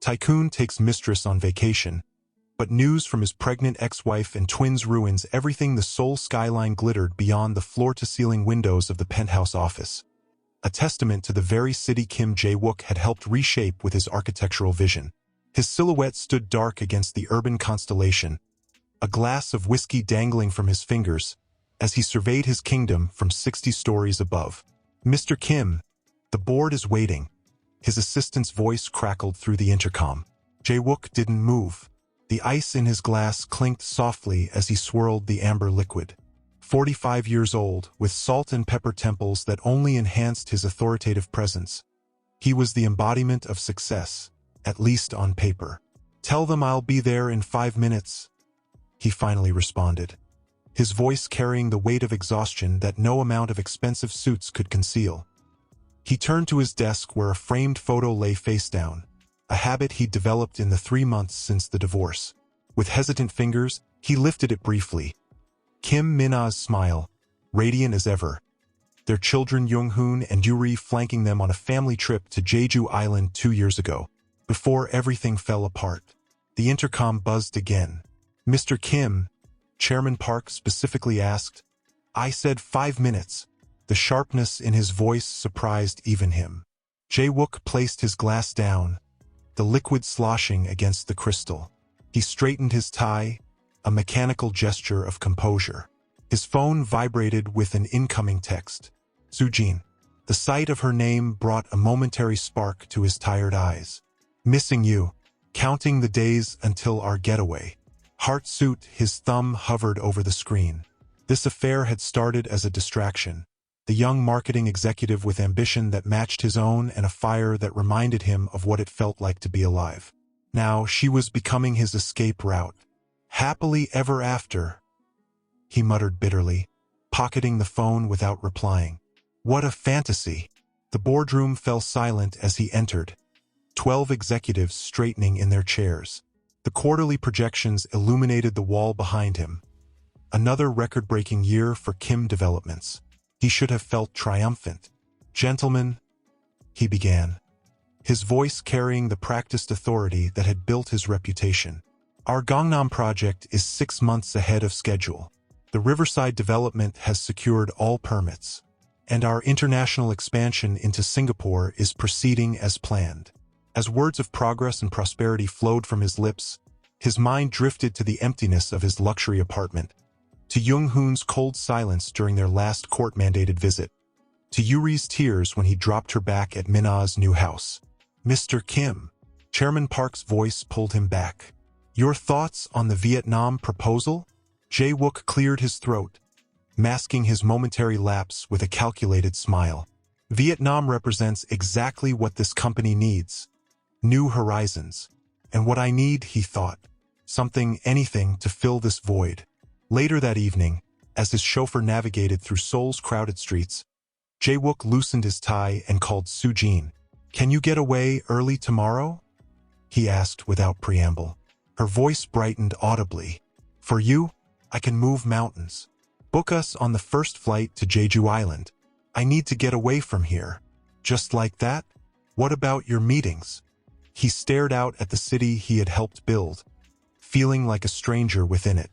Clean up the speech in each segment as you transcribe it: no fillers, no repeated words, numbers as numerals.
Tycoon takes Mistress on vacation, but news from his pregnant ex-wife and twins ruins everything. The Seoul skyline glittered beyond the floor-to-ceiling windows of the penthouse office, a testament to the very city Kim Jae-wook had helped reshape with his architectural vision. His silhouette stood dark against the urban constellation, a glass of whiskey dangling from his fingers as he surveyed his kingdom from 60 stories above. "Mr. Kim, the board is waiting." His assistant's voice crackled through the intercom. Jae-wook didn't move. The ice in his glass clinked softly as he swirled the amber liquid. 45 years old, with salt and pepper temples that only enhanced his authoritative presence. He was the embodiment of success, at least on paper. "Tell them I'll be there in 5 minutes," he finally responded, his voice carrying the weight of exhaustion that no amount of expensive suits could conceal. He turned to his desk where a framed photo lay face down, a habit he'd developed in the 3 months since the divorce. With hesitant fingers, he lifted it briefly. Kim Mina's smile, radiant as ever, their children Young-hoon and Yuri flanking them on a family trip to Jeju Island 2 years ago, before everything fell apart. The intercom buzzed again. "Mr. Kim," Chairman Park specifically asked. "I said 5 minutes. The sharpness in his voice surprised even him. Jae-wook placed his glass down, the liquid sloshing against the crystal. He straightened his tie, a mechanical gesture of composure. His phone vibrated with an incoming text. Sujene. The sight of her name brought a momentary spark to his tired eyes. "Missing you. Counting the days until our getaway." Heart-suit, his thumb hovered over the screen. This affair had started as a distraction. The young marketing executive with ambition that matched his own and a fire that reminded him of what it felt like to be alive. Now she was becoming his escape route. "Happily ever after," he muttered bitterly, pocketing the phone without replying. What a fantasy! The boardroom fell silent as he entered, 12 executives straightening in their chairs. The quarterly projections illuminated the wall behind him. Another record-breaking year for Kim Developments. He should have felt triumphant. "Gentlemen," he began, his voice carrying the practiced authority that had built his reputation. "Our Gangnam project is 6 months ahead of schedule. The Riverside development has secured all permits, and our international expansion into Singapore is proceeding as planned." As words of progress and prosperity flowed from his lips, his mind drifted to the emptiness of his luxury apartment, to Young-hoon's cold silence during their last court-mandated visit, to Yuri's tears when he dropped her back at Mina's new house. "Mr. Kim," Chairman Park's voice pulled him back. "Your thoughts on the Vietnam proposal?" Jae-wook cleared his throat, masking his momentary lapse with a calculated smile. "Vietnam represents exactly what this company needs. New horizons. And what I need," he thought. "Something, anything, to fill this void." Later that evening, as his chauffeur navigated through Seoul's crowded streets, Jae-wook loosened his tie and called Sujene. "Can you get away early tomorrow?" he asked without preamble. Her voice brightened audibly. "For you, I can move mountains. Book us on the first flight to Jeju Island. I need to get away from here." "Just like that? What about your meetings?" He stared out at the city he had helped build, feeling like a stranger within it.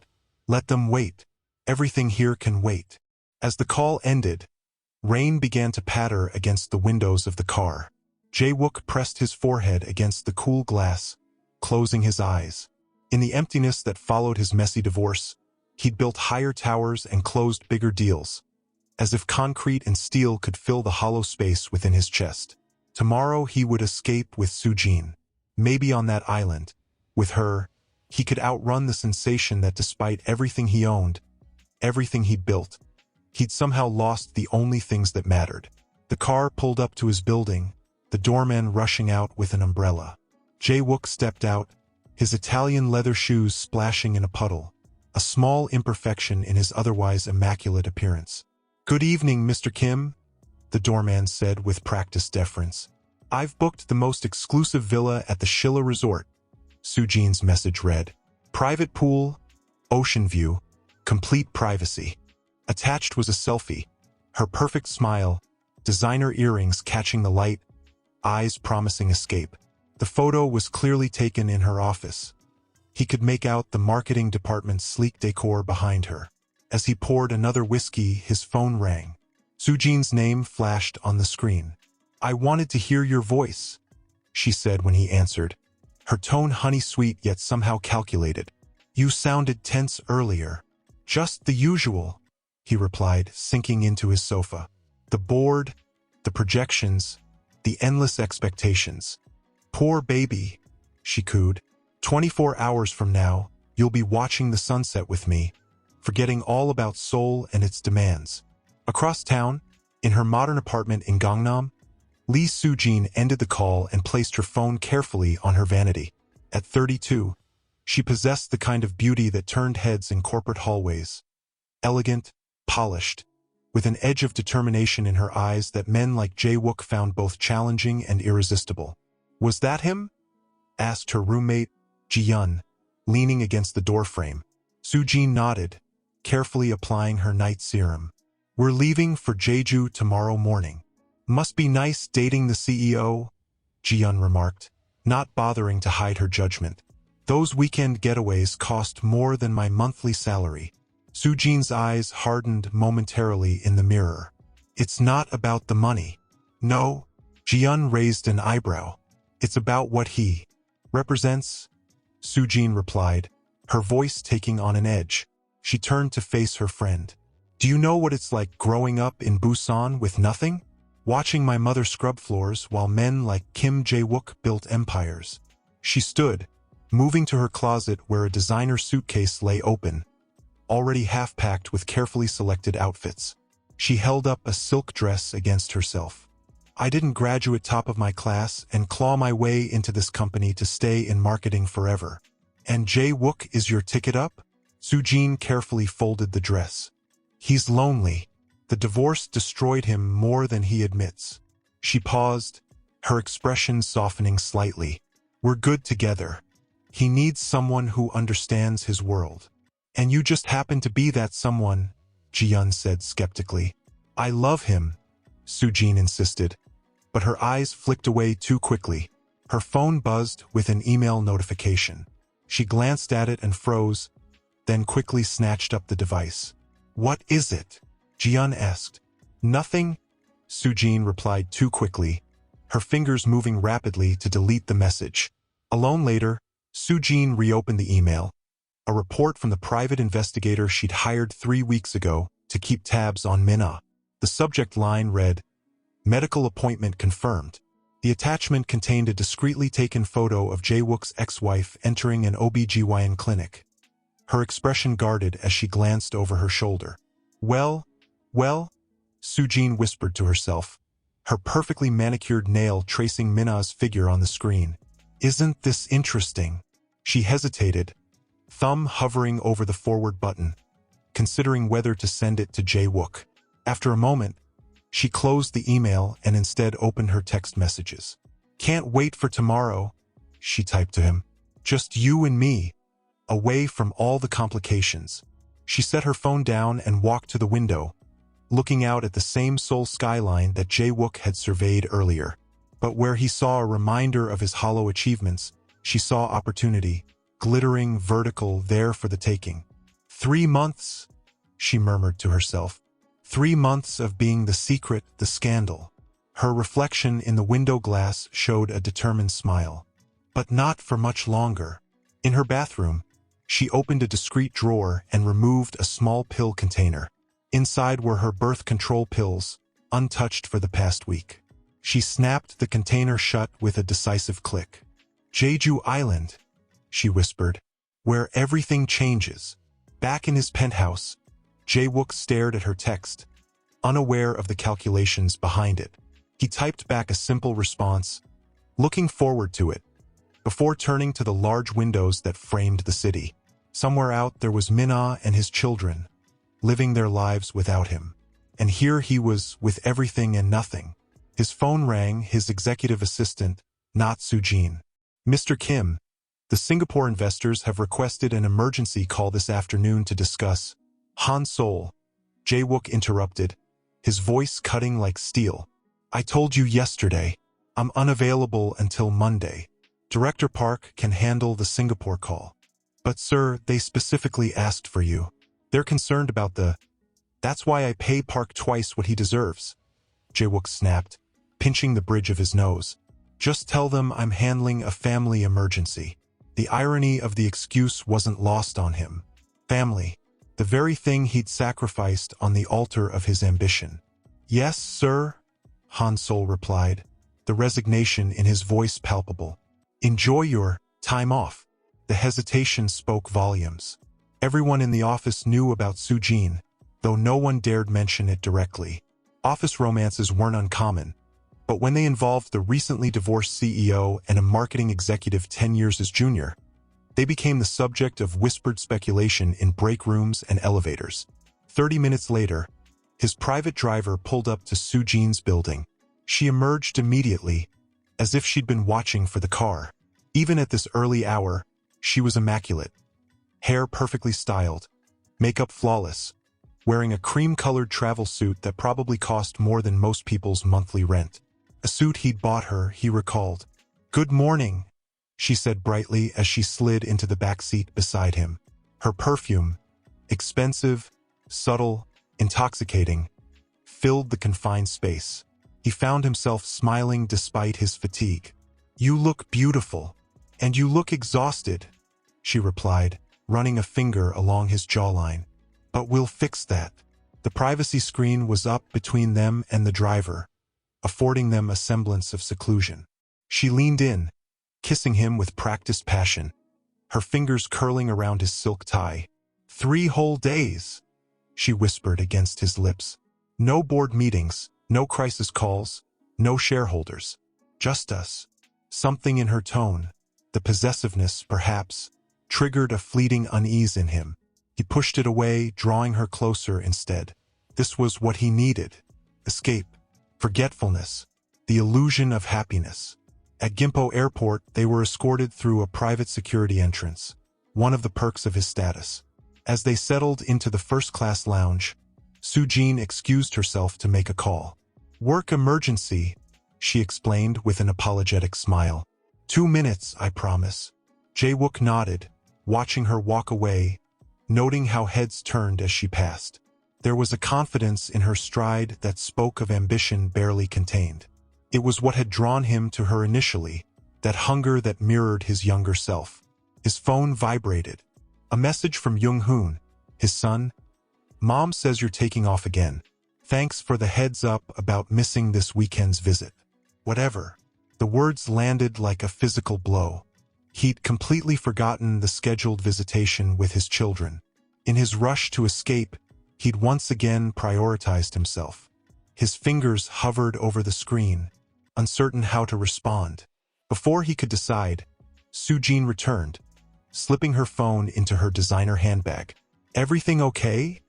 "Let them wait. Everything here can wait." As the call ended, rain began to patter against the windows of the car. Jae-wook pressed his forehead against the cool glass, closing his eyes. In the emptiness that followed his messy divorce, he'd built higher towers and closed bigger deals, as if concrete and steel could fill the hollow space within his chest. Tomorrow he would escape with Sujene. Maybe on that island, with her, he could outrun the sensation that despite everything he owned, everything he built, he'd somehow lost the only things that mattered. The car pulled up to his building, the doorman rushing out with an umbrella. Jae-wook stepped out, his Italian leather shoes splashing in a puddle, a small imperfection in his otherwise immaculate appearance. "Good evening, Mr. Kim," the doorman said with practiced deference. "I've booked the most exclusive villa at the Shilla Resort," Sujene's message read. "Private pool, ocean view, complete privacy." Attached was a selfie, her perfect smile, designer earrings catching the light, eyes promising escape. The photo was clearly taken in her office. He could make out the marketing department's sleek decor behind her. As he poured another whiskey, his phone rang. Sujene's name flashed on the screen. "I wanted to hear your voice," she said when he answered, her tone honey-sweet yet somehow calculated. "You sounded tense earlier." "Just the usual," he replied, sinking into his sofa. "The board, the projections, the endless expectations." "Poor baby," she cooed. 24 hours from now, you'll be watching the sunset with me, forgetting all about Seoul and its demands." Across town, in her modern apartment in Gangnam, Lee Sujene ended the call and placed her phone carefully on her vanity. At 32, she possessed the kind of beauty that turned heads in corporate hallways. Elegant, polished, with an edge of determination in her eyes that men like Jae-wook found both challenging and irresistible. "Was that him?" asked her roommate, Ji-yeon, leaning against the doorframe. Sujene nodded, carefully applying her night serum. "We're leaving for Jeju tomorrow morning." "Must be nice dating the CEO," Ji-yeon remarked, not bothering to hide her judgment. "Those weekend getaways cost more than my monthly salary." Sujene's eyes hardened momentarily in the mirror. "It's not about the money." "No," Ji-yeon raised an eyebrow. "It's about what he represents," Sujene replied, her voice taking on an edge. She turned to face her friend. "Do you know what it's like growing up in Busan with nothing? Watching my mother scrub floors while men like Kim Jae-wook built empires." She stood, moving to her closet where a designer suitcase lay open, already half-packed with carefully selected outfits. She held up a silk dress against herself. "I didn't graduate top of my class and claw my way into this company to stay in marketing forever." "And Jae-wook is your ticket up?" Sujene carefully folded the dress. "He's lonely. The divorce destroyed him more than he admits." She paused, her expression softening slightly. "We're good together. He needs someone who understands his world." "And you just happen to be that someone," Ji-yeon said skeptically. "I love him," Sujene insisted, but her eyes flicked away too quickly. Her phone buzzed with an email notification. She glanced at it and froze, then quickly snatched up the device. "What is it?" Ji-yeon asked. "Nothing," Sujene replied too quickly, her fingers moving rapidly to delete the message. Alone later, Sujene reopened the email, a report from the private investigator she'd hired 3 weeks ago to keep tabs on Mina. The subject line read, "Medical appointment confirmed." The attachment contained a discreetly taken photo of Jae-wook's ex-wife entering an OB/GYN clinic. Her expression guarded as she glanced over her shoulder. Well, Sujene whispered to herself, her perfectly manicured nail tracing Mina's figure on the screen. "Isn't this interesting?" She hesitated, thumb hovering over the forward button, considering whether to send it to Jae-wook. After a moment, she closed the email and instead opened her text messages. "Can't wait for tomorrow," she typed to him. "Just you and me, away from all the complications." She set her phone down and walked to the window, looking out at the same Seoul skyline that Jae-wook had surveyed earlier. But where he saw a reminder of his hollow achievements, she saw opportunity, glittering vertical there for the taking. 3 months, she murmured to herself. 3 months of being the secret, the scandal. Her reflection in the window glass showed a determined smile. But not for much longer. In her bathroom, she opened a discreet drawer and removed a small pill container. Inside were her birth control pills, untouched for the past week. She snapped the container shut with a decisive click. "Jeju Island," she whispered, "where everything changes." Back in his penthouse, Jae-wook stared at her text, unaware of the calculations behind it. He typed back a simple response, looking forward to it, before turning to the large windows that framed the city. Somewhere out there was Mina and his children, living their lives without him. And here he was with everything and nothing. His phone rang, his executive assistant, not Sujene. "Mr. Kim, the Singapore investors have requested an emergency call this afternoon to discuss." "Han Seoul," Jae-wook interrupted, his voice cutting like steel. "I told you yesterday, I'm unavailable until Monday." Director Park can handle the Singapore call. But sir, they specifically asked for you. They're concerned about the... That's why I pay Park twice what he deserves. Jae-wook snapped, pinching the bridge of his nose. Just tell them I'm handling a family emergency. The irony of the excuse wasn't lost on him. Family. The very thing he'd sacrificed on the altar of his ambition. Yes, sir, Han Sol replied, the resignation in his voice palpable. Enjoy your time off. The hesitation spoke volumes. Everyone in the office knew about Sujene, though no one dared mention it directly. Office romances weren't uncommon, but when they involved the recently divorced CEO and a marketing executive 10 years his junior, they became the subject of whispered speculation in break rooms and elevators. 30 minutes later, his private driver pulled up to Sujene's building. She emerged immediately, as if she'd been watching for the car. Even at this early hour, she was immaculate. Hair perfectly styled, makeup flawless, wearing a cream-colored travel suit that probably cost more than most people's monthly rent. A suit he'd bought her, he recalled. Good morning, she said brightly as she slid into the back seat beside him. Her perfume, expensive, subtle, intoxicating, filled the confined space. He found himself smiling despite his fatigue. You look beautiful, and you look exhausted, she replied, running a finger along his jawline. But we'll fix that. The privacy screen was up between them and the driver, affording them a semblance of seclusion. She leaned in, kissing him with practiced passion, her fingers curling around his silk tie. 3 whole days, she whispered against his lips. No board meetings, no crisis calls, no shareholders. Just us. Something in her tone, the possessiveness, perhaps, triggered a fleeting unease in him. He pushed it away, drawing her closer instead. This was what he needed. Escape, forgetfulness, the illusion of happiness. At Gimpo Airport, they were escorted through a private security entrance, one of the perks of his status. As they settled into the first-class lounge, Sujene excused herself to make a call. Work emergency, she explained with an apologetic smile. 2 minutes, I promise. Jae-wook nodded, watching her walk away, noting how heads turned as she passed. There was a confidence in her stride that spoke of ambition barely contained. It was what had drawn him to her initially, that hunger that mirrored his younger self. His phone vibrated. A message from Young-hoon, his son. Mom says you're taking off again. Thanks for the heads up about missing this weekend's visit. Whatever. The words landed like a physical blow. He'd completely forgotten the scheduled visitation with his children. In his rush to escape, he'd once again prioritized himself. His fingers hovered over the screen, uncertain how to respond. Before he could decide, Sujene returned, slipping her phone into her designer handbag. Everything okay?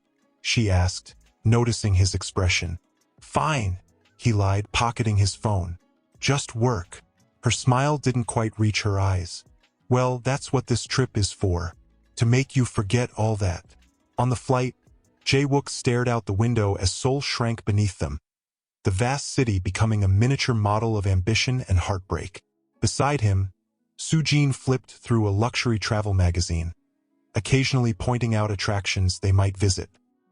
She asked, noticing his expression. Fine, he lied, pocketing his phone. Just work. Her smile didn't quite reach her eyes. Well, that's what this trip is for, to make you forget all that. On the flight, Jae-wook stared out the window as Seoul shrank beneath them, the vast city becoming a miniature model of ambition and heartbreak. Beside him, Sujene flipped through a luxury travel magazine, occasionally pointing out attractions they might visit.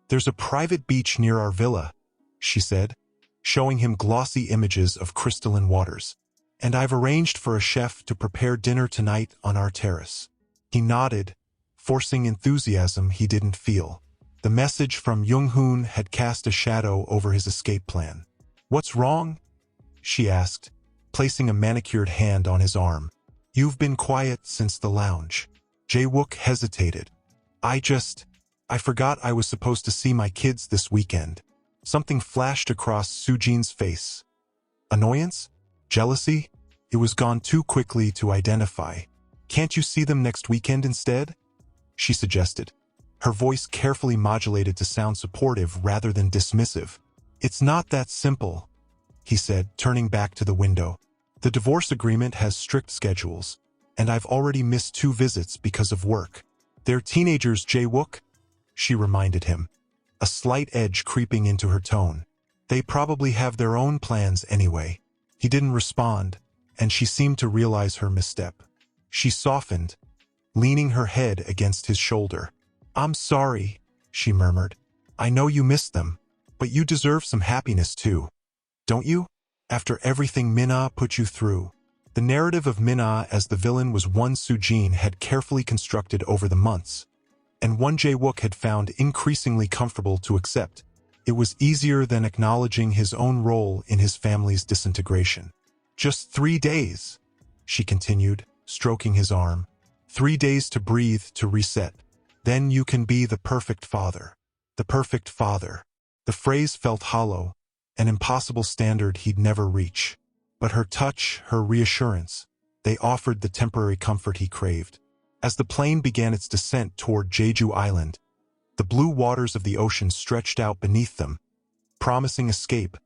There's a private beach near our villa, she said, showing him glossy images of crystalline waters. And I've arranged for a chef to prepare dinner tonight on our terrace. He nodded, forcing enthusiasm he didn't feel. The message from Young-hoon had cast a shadow over his escape plan. What's wrong? She asked, placing a manicured hand on his arm. You've been quiet since the lounge. Jae-wook hesitated. I forgot I was supposed to see my kids this weekend. Something flashed across Sujene's face. Annoyance? Jealousy? It was gone too quickly to identify. Can't you see them next weekend instead? She suggested, her voice carefully modulated to sound supportive rather than dismissive. It's not that simple, he said, turning back to the window. The divorce agreement has strict schedules, and I've already missed 2 visits because of work. They're teenagers, Jae-wook, she reminded him, a slight edge creeping into her tone. They probably have their own plans anyway. He didn't respond, and she seemed to realize her misstep. She softened, leaning her head against his shoulder. "I'm sorry," she murmured. "I know you missed them, but you deserve some happiness too. Don't you? After everything Mina put you through." The narrative of Mina as the villain was one Sujene had carefully constructed over the months, and one Jae-wook had found increasingly comfortable to accept. It was easier than acknowledging his own role in his family's disintegration. "Just 3 days," she continued, stroking his arm. 3 days to breathe, to reset. Then you can be the perfect father. The perfect father. The phrase felt hollow, an impossible standard he'd never reach. But her touch, her reassurance, they offered the temporary comfort he craved. As the plane began its descent toward Jeju Island, the blue waters of the ocean stretched out beneath them, promising escape,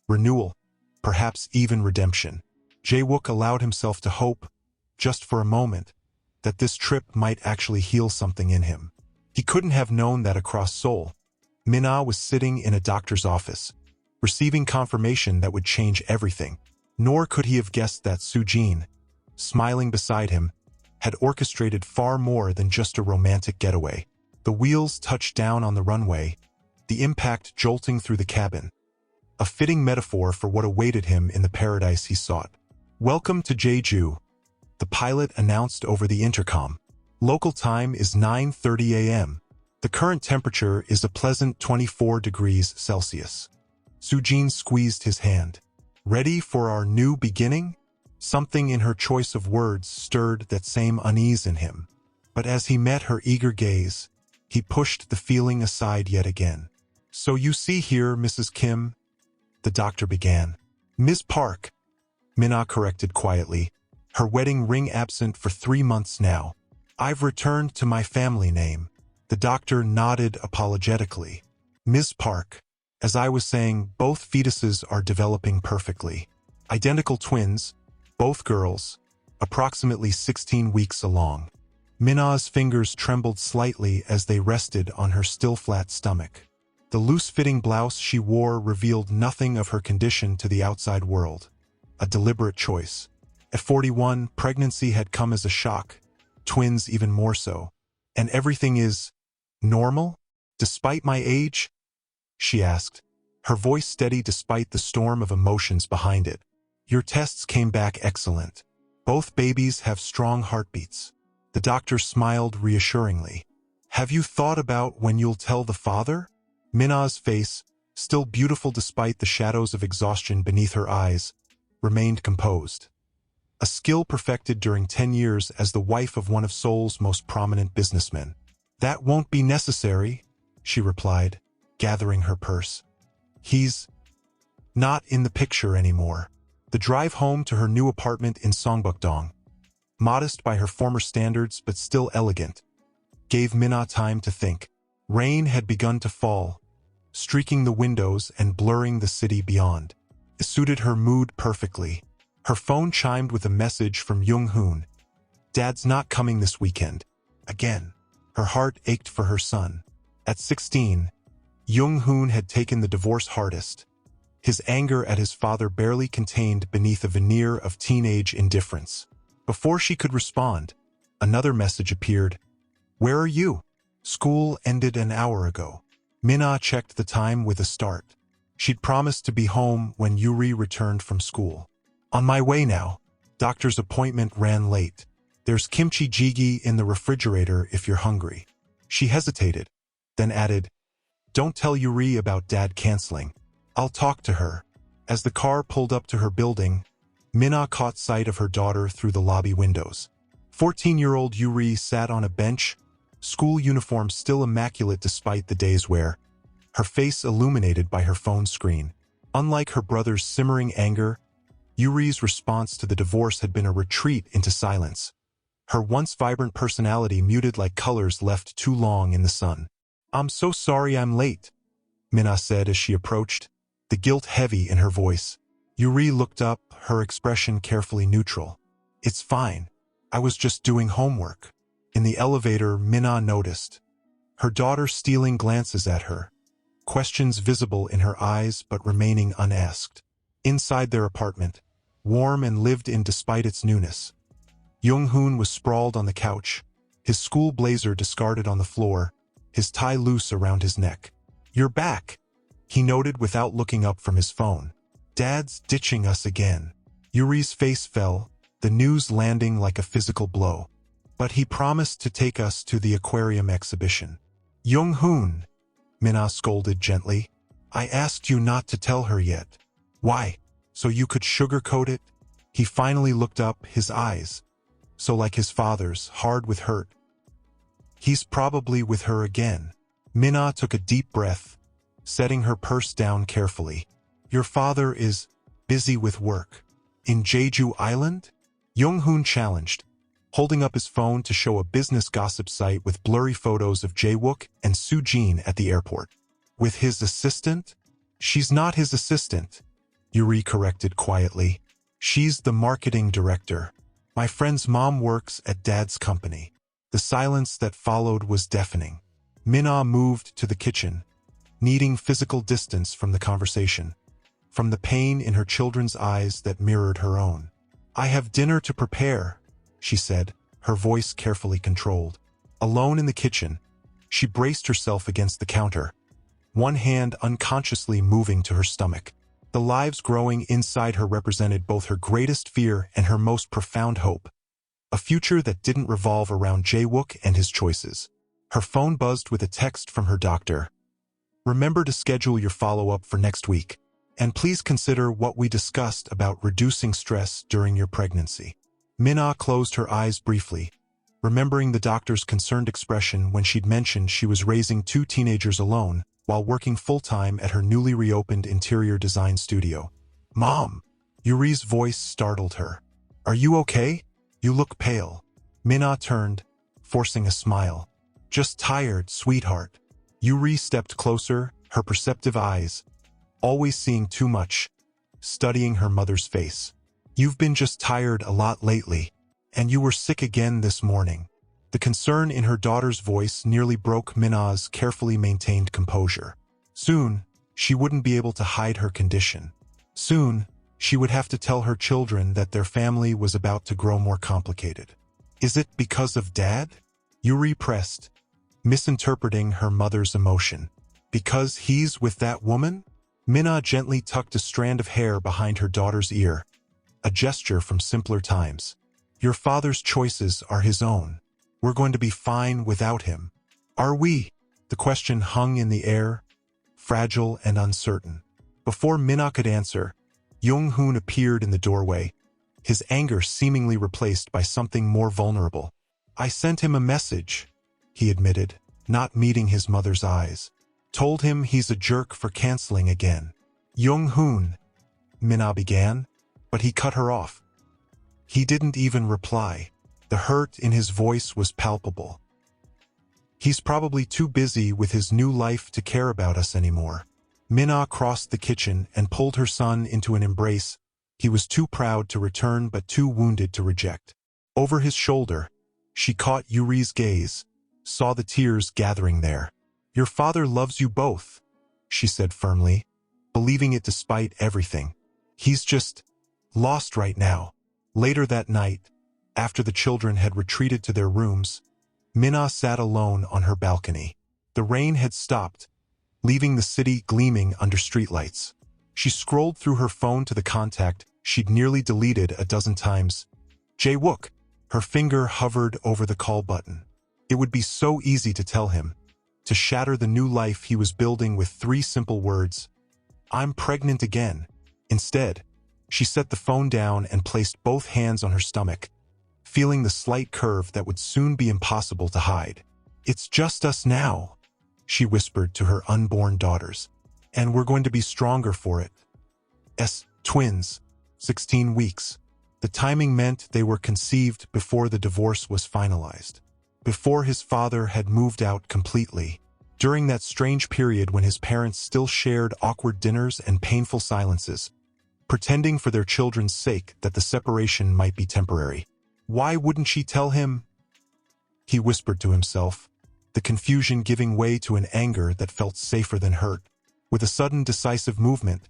renewal, perhaps even redemption. Jae-wook allowed himself to hope, just for a moment, that this trip might actually heal something in him. He couldn't have known that across Seoul, Mina was sitting in a doctor's office, receiving confirmation that would change everything. Nor could he have guessed that Sujene, smiling beside him, had orchestrated far more than just a romantic getaway. The wheels touched down on the runway, the impact jolting through the cabin, a fitting metaphor for what awaited him in the paradise he sought. "Welcome to Jeju," the pilot announced over the intercom. "Local time is 9:30 a.m. The current temperature is a pleasant 24 degrees Celsius." Sujene squeezed his hand. "Ready for our new beginning?" Something in her choice of words stirred that same unease in him. But as he met her eager gaze, he pushed the feeling aside yet again. "So you see here, Mrs. Kim," the doctor began. "Ms. Park," Mina corrected quietly, her wedding ring absent for 3 months now. "I've returned to my family name." The doctor nodded apologetically. "Ms. Park, as I was saying, both fetuses are developing perfectly. Identical twins, both girls, approximately 16 weeks along." Mina's fingers trembled slightly as they rested on her still flat stomach. The loose-fitting blouse she wore revealed nothing of her condition to the outside world. A deliberate choice. At 41, pregnancy had come as a shock, twins even more so. "And everything is normal, despite my age?" she asked, her voice steady despite the storm of emotions behind it. "Your tests came back excellent. Both babies have strong heartbeats." The doctor smiled reassuringly. "Have you thought about when you'll tell the father?" Mina's face, still beautiful despite the shadows of exhaustion beneath her eyes, remained composed. A skill perfected during 10 years as the wife of one of Seoul's most prominent businessmen. "That won't be necessary," she replied, gathering her purse. "He's not in the picture anymore." The drive home to her new apartment in Songbukdong, modest by her former standards but still elegant, gave Mina time to think. Rain had begun to fall, streaking the windows and blurring the city beyond. It suited her mood perfectly. Her phone chimed with a message from Jung-hoon. "Dad's not coming this weekend." Again, her heart ached for her son. At 16, Jung-hoon had taken the divorce hardest, his anger at his father barely contained beneath a veneer of teenage indifference. Before she could respond, another message appeared. "Where are you?" "School ended an hour ago." Mina checked the time with a start. She'd promised to be home when Yuri returned from school. "On my way now." Doctor's appointment ran late. "There's kimchi jjigae in the refrigerator if you're hungry." She hesitated, then added, "Don't tell Yuri about Dad canceling. I'll talk to her." As the car pulled up to her building, Mina caught sight of her daughter through the lobby windows. 14-year-old Yuri sat on a bench, school uniform still immaculate despite the day's wear, her face illuminated by her phone screen. Unlike her brother's simmering anger, Yuri's response to the divorce had been a retreat into silence. Her once vibrant personality muted like colors left too long in the sun. "I'm so sorry I'm late," Mina said as she approached, the guilt heavy in her voice. Yuri looked up, her expression carefully neutral. "It's fine. I was just doing homework." In the elevator, Mina noticed her daughter stealing glances at her, questions visible in her eyes but remaining unasked. Inside their apartment, warm and lived in despite its newness. Jung-hoon was sprawled on the couch, his school blazer discarded on the floor, his tie loose around his neck. "You're back," he noted without looking up from his phone. "Dad's ditching us again." Yuri's face fell, the news landing like a physical blow. "But he promised to take us to the aquarium exhibition." "Jung-hoon," Mina scolded gently. "I asked you not to tell her yet." "Why? So you could sugarcoat it?" He finally looked up, his eyes, so like his father's, hard with hurt. "He's probably with her again." Mina took a deep breath, setting her purse down carefully. "Your father is busy with work. In Jeju Island?" Jung-hoon challenged, holding up his phone to show a business gossip site with blurry photos of Jae-wook and Sujene at the airport. "With his assistant?" "She's not his assistant," Yuri corrected quietly. "She's the marketing director. My friend's mom works at Dad's company." The silence that followed was deafening. Mina moved to the kitchen, needing physical distance from the conversation, from the pain in her children's eyes that mirrored her own. "I have dinner to prepare," she said, her voice carefully controlled. Alone in the kitchen, she braced herself against the counter, one hand unconsciously moving to her stomach. The lives growing inside her represented both her greatest fear and her most profound hope. A future that didn't revolve around Jae-wook and his choices. Her phone buzzed with a text from her doctor. "Remember to schedule your follow-up for next week. And please consider what we discussed about reducing stress during your pregnancy." Mina closed her eyes briefly, remembering the doctor's concerned expression when she'd mentioned she was raising 2 teenagers alone while working full-time at her newly reopened interior design studio. "Mom!" Yuri's voice startled her. "Are you okay? You look pale." Mina turned, forcing a smile. "Just tired, sweetheart." Yuri stepped closer, her perceptive eyes, always seeing too much, studying her mother's face. "You've been just tired a lot lately, and you were sick again this morning." The concern in her daughter's voice nearly broke Mina's carefully maintained composure. Soon, she wouldn't be able to hide her condition. Soon, she would have to tell her children that their family was about to grow more complicated. "Is it because of Dad?" Yuri pressed, misinterpreting her mother's emotion. "Because he's with that woman?" Mina gently tucked a strand of hair behind her daughter's ear, a gesture from simpler times. "Your father's choices are his own. We're going to be fine without him." "Are we?" The question hung in the air, fragile and uncertain. Before Mina could answer, Jung-hoon appeared in the doorway, his anger seemingly replaced by something more vulnerable. "I sent him a message," he admitted, not meeting his mother's eyes. "Told him he's a jerk for canceling again." "Jung-hoon," Mina began, but he cut her off. He didn't even reply. The hurt in his voice was palpable. "He's probably too busy with his new life to care about us anymore." Mina crossed the kitchen and pulled her son into an embrace he was too proud to return but too wounded to reject. Over his shoulder, she caught Yuri's gaze, saw the tears gathering there. "Your father loves you both," she said firmly, believing it despite everything. "He's just lost right now." Later that night, after the children had retreated to their rooms, Mina sat alone on her balcony. The rain had stopped, leaving the city gleaming under streetlights. She scrolled through her phone to the contact she'd nearly deleted a dozen times. Jae-wook. Her finger hovered over the call button. It would be so easy to tell him, to shatter the new life he was building with 3 simple words. "I'm pregnant again." Instead, she set the phone down and placed both hands on her stomach, feeling the slight curve that would soon be impossible to hide. "It's just us now," she whispered to her unborn daughters. "And we're going to be stronger for it." Twins, 16 weeks. The timing meant they were conceived before the divorce was finalized, before his father had moved out completely. During that strange period when his parents still shared awkward dinners and painful silences, pretending for their children's sake that the separation might be temporary. Why wouldn't she tell him? He whispered to himself, the confusion giving way to an anger that felt safer than hurt. With a sudden decisive movement,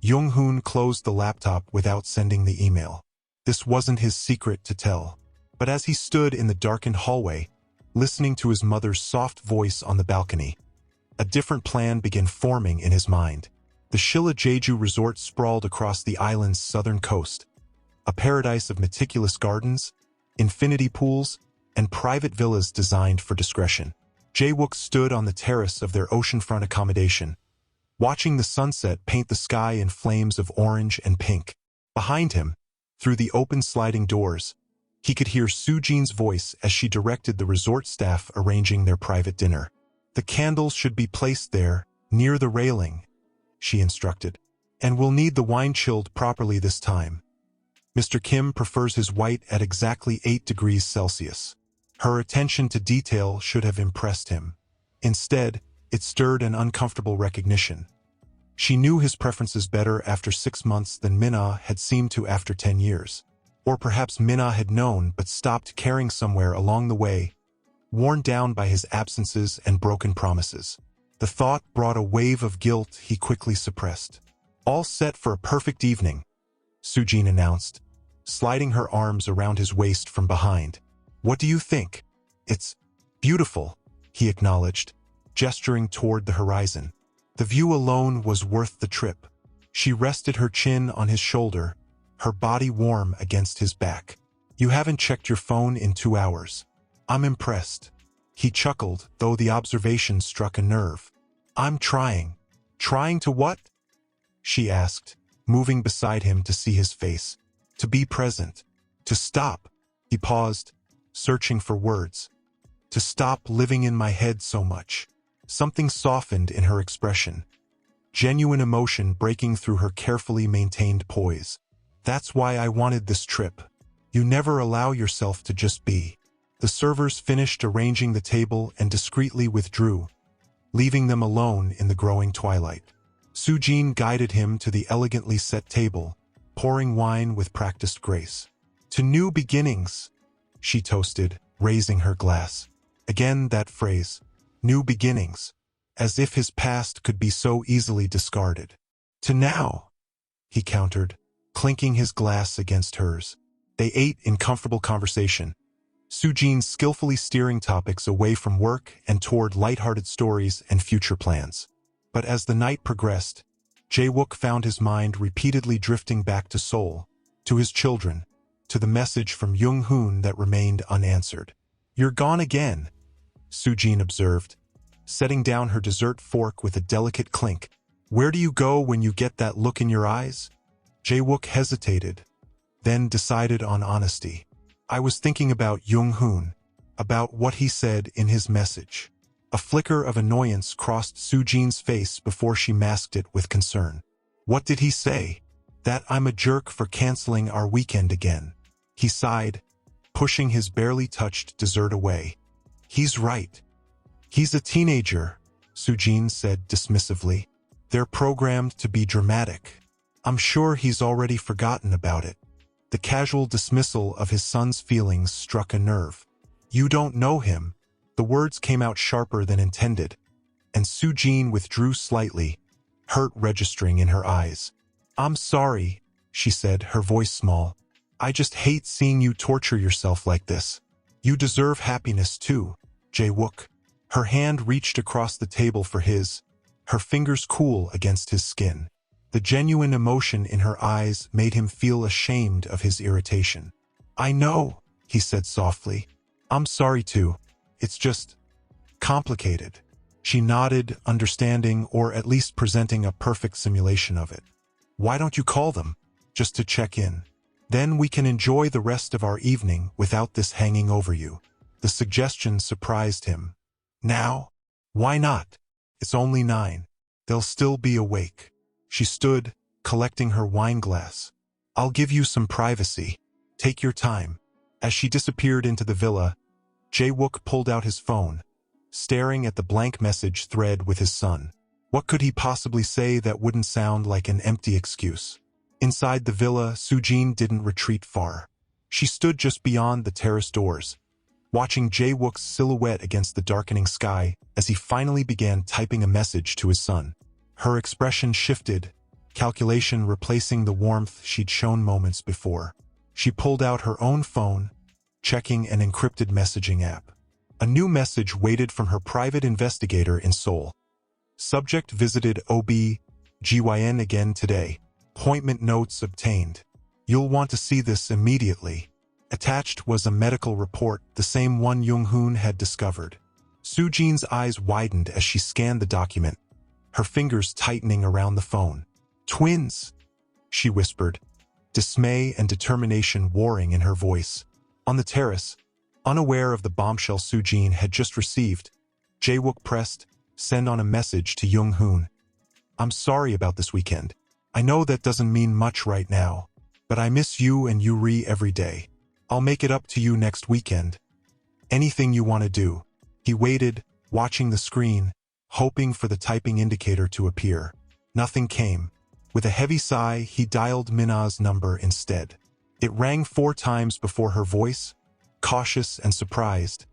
Jung-hoon closed the laptop without sending the email. This wasn't his secret to tell. But as he stood in the darkened hallway, listening to his mother's soft voice on the balcony, a different plan began forming in his mind. The Shilla Jeju resort sprawled across the island's southern coast, a paradise of meticulous gardens, infinity pools, and private villas designed for discretion. Jae-wook stood on the terrace of their oceanfront accommodation, watching the sunset paint the sky in flames of orange and pink. Behind him, through the open sliding doors, he could hear Sujene's voice as she directed the resort staff arranging their private dinner. "The candles should be placed there, near the railing," she instructed. "And we'll need the wine chilled properly this time. Mr. Kim prefers his white at exactly 8 degrees Celsius. Her attention to detail should have impressed him. Instead, it stirred an uncomfortable recognition. She knew his preferences better after 6 months than Mina had seemed to after 10 years. Or perhaps Mina had known but stopped caring somewhere along the way, worn down by his absences and broken promises. The thought brought a wave of guilt he quickly suppressed. "All set for a perfect evening," Sujene announced, sliding her arms around his waist from behind. "What do you think?" "It's beautiful," he acknowledged, gesturing toward the horizon. The view alone was worth the trip. She rested her chin on his shoulder, her body warm against his back. "You haven't checked your phone in 2 hours. I'm impressed." He chuckled, though the observation struck a nerve. "I'm trying." "Trying to what?" she asked, moving beside him to see his face. "To be present. To stop." He paused, searching for words. "To stop living in my head so much." Something softened in her expression, genuine emotion breaking through her carefully maintained poise. "That's why I wanted this trip. You never allow yourself to just be." The servers finished arranging the table and discreetly withdrew, leaving them alone in the growing twilight. Sujene guided him to the elegantly set table, pouring wine with practiced grace. "To new beginnings," she toasted, raising her glass. Again that phrase, new beginnings, as if his past could be so easily discarded. "To now," he countered, clinking his glass against hers. They ate in comfortable conversation, Sujene skillfully steering topics away from work and toward lighthearted stories and future plans. But as the night progressed, Jae-wook found his mind repeatedly drifting back to Seoul, to his children, to the message from Jung-hoon that remained unanswered. "You're gone again," Sujene observed, setting down her dessert fork with a delicate clink. "Where do you go when you get that look in your eyes?" Jae-wook hesitated, then decided on honesty. "I was thinking about Jung-hoon, about what he said in his message." A flicker of annoyance crossed Sujene's face before she masked it with concern. "What did he say?" "That I'm a jerk for canceling our weekend again." He sighed, pushing his barely touched dessert away. "He's right. He's a teenager," Sujene said dismissively. "They're programmed to be dramatic. I'm sure he's already forgotten about it." The casual dismissal of his son's feelings struck a nerve. "You don't know him." The words came out sharper than intended, and Sujene withdrew slightly, hurt registering in her eyes. "I'm sorry," she said, her voice small. "I just hate seeing you torture yourself like this. You deserve happiness too, Jae-wook." Her hand reached across the table for his, her fingers cool against his skin. The genuine emotion in her eyes made him feel ashamed of his irritation. "I know," he said softly. "I'm sorry too. It's just complicated." She nodded, understanding or at least presenting a perfect simulation of it. "Why don't you call them, just to check in? Then we can enjoy the rest of our evening without this hanging over you." The suggestion surprised him. "Now? Why not? It's only 9. They'll still be awake." She stood, collecting her wine glass. "I'll give you some privacy. Take your time." As she disappeared into the villa, Jae-wook pulled out his phone, staring at the blank message thread with his son. What could he possibly say that wouldn't sound like an empty excuse? Inside the villa, Sujene didn't retreat far. She stood just beyond the terrace doors, watching Jae-wook's silhouette against the darkening sky as he finally began typing a message to his son. Her expression shifted, calculation replacing the warmth she'd shown moments before. She pulled out her own phone, checking an encrypted messaging app. A new message waited from her private investigator in Seoul. Subject visited OB/GYN again today. Appointment notes obtained. You'll want to see this immediately. Attached was a medical report, the same one Jung-hoon had discovered. Sujene's eyes widened as she scanned the document, her fingers tightening around the phone. Twins, she whispered, dismay and determination warring in her voice. On the terrace, unaware of the bombshell Sujene had just received, Jae-wook pressed send on a message to Jung-hoon. I'm sorry about this weekend. I know that doesn't mean much right now, but I miss you and Yuri every day. I'll make it up to you next weekend. Anything you want to do. He waited, watching the screen, hoping for the typing indicator to appear. Nothing came. With a heavy sigh, he dialed Mina's number instead. It rang 4 times before her voice, cautious and surprised,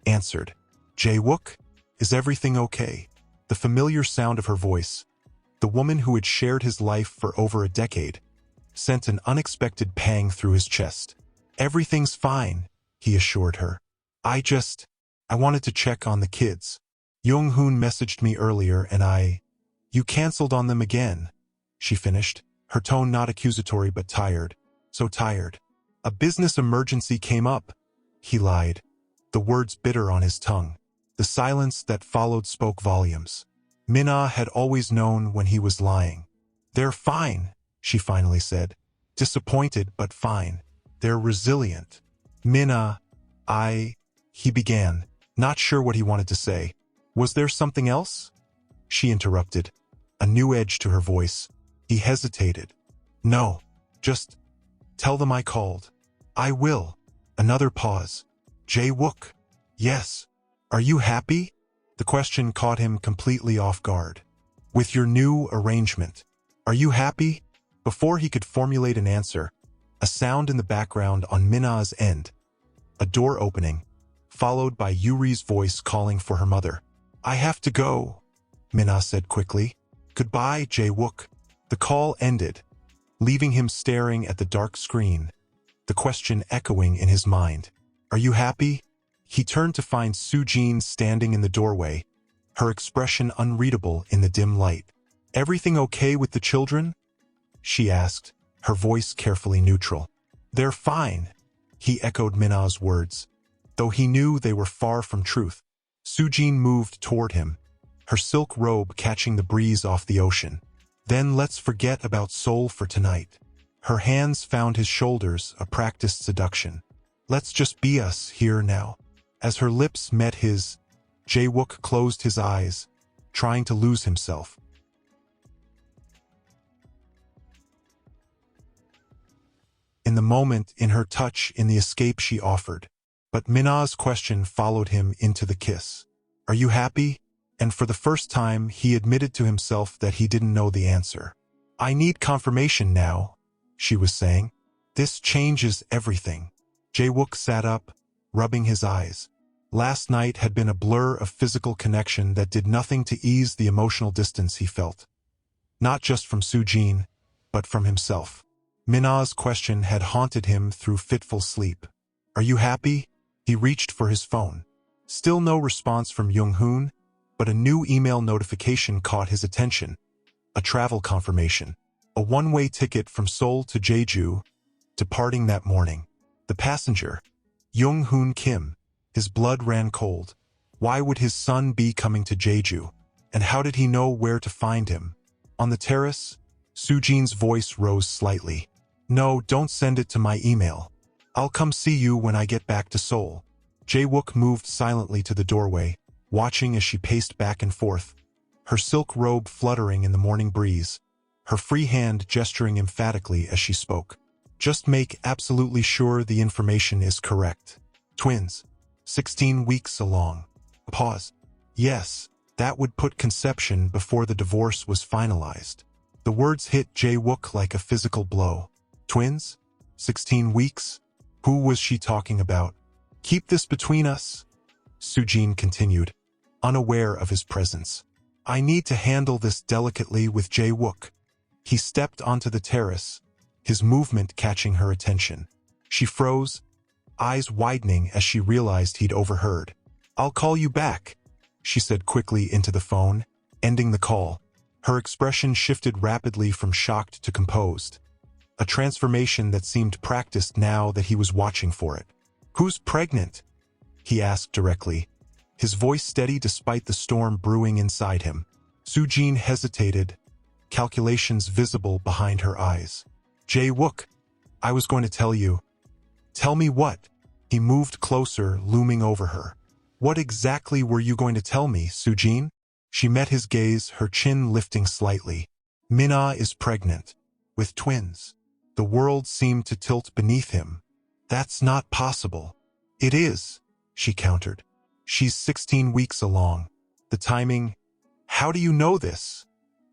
answered. Jae-wook, is everything okay? The familiar sound of her voice, the woman who had shared his life for over a decade, sent an unexpected pang through his chest. Everything's fine, he assured her. I wanted to check on the kids. Jung-hoon messaged me earlier and You canceled on them again, she finished, her tone not accusatory but tired. So tired. A business emergency came up, he lied, the words bitter on his tongue. The silence that followed spoke volumes. Mina had always known when he was lying. They're fine, she finally said. Disappointed but fine. They're resilient. Mina, he began, not sure what he wanted to say. Was there something else? She interrupted, a new edge to her voice. He hesitated. No, just tell them I called. I will. Another pause. Jae-wook. Yes. Are you happy? The question caught him completely off guard. With your new arrangement. Are you happy? Before he could formulate an answer, a sound in the background on Mina's end. A door opening, followed by Yuri's voice calling for her mother. I have to go, Mina said quickly. Goodbye, Jae-wook. The call ended, leaving him staring at the dark screen, the question echoing in his mind. Are you happy? He turned to find Sujene standing in the doorway, her expression unreadable in the dim light. Everything okay with the children? She asked, her voice carefully neutral. They're fine, he echoed Mina's words. Though he knew they were far from truth, Sujene moved toward him, her silk robe catching the breeze off the ocean. Then let's forget about Seoul for tonight. Her hands found his shoulders, a practiced seduction. Let's just be us here now. As her lips met his, Jae-wook closed his eyes, trying to lose himself. In the moment, in her touch, in the escape she offered. But Mina's question followed him into the kiss. Are you happy? And for the first time, he admitted to himself that he didn't know the answer. I need confirmation now, she was saying. This changes everything. Jae-wook sat up, rubbing his eyes. Last night had been a blur of physical connection that did nothing to ease the emotional distance he felt. Not just from Sujene, but from himself. Mina's question had haunted him through fitful sleep. Are you happy? He reached for his phone. Still no response from Jung-hoon, but a new email notification caught his attention. A travel confirmation. A one-way ticket from Seoul to Jeju, departing that morning. The passenger, Jung-hoon Kim. His blood ran cold. Why would his son be coming to Jeju? And how did he know where to find him? On the terrace, Sujene's voice rose slightly. No, don't send it to my email. I'll come see you when I get back to Seoul. Jae-wook moved silently to the doorway, watching as she paced back and forth, her silk robe fluttering in the morning breeze, her free hand gesturing emphatically as she spoke. Just make absolutely sure the information is correct. Twins. 16 weeks along. A pause. Yes, that would put conception before the divorce was finalized. The words hit Jae-wook like a physical blow. Twins? 16 weeks? Who was she talking about? Keep this between us, Sujene continued, unaware of his presence. I need to handle this delicately with Jae-wook. He stepped onto the terrace, his movement catching her attention. She froze, eyes widening as she realized he'd overheard. "I'll call you back," she said quickly into the phone, ending the call. Her expression shifted rapidly from shocked to composed, a transformation that seemed practiced now that he was watching for it. "Who's pregnant?" he asked directly, his voice steady despite the storm brewing inside him. Sujene hesitated, calculations visible behind her eyes. "Jae-wook, I was going to tell you." "Tell me what?" He moved closer, looming over her. "What exactly were you going to tell me, Sujene?" She met his gaze, her chin lifting slightly. "Mina is pregnant. With twins." The world seemed to tilt beneath him. "That's not possible." "It is," she countered. "She's 16 weeks along. The timing—" "How do you know this?"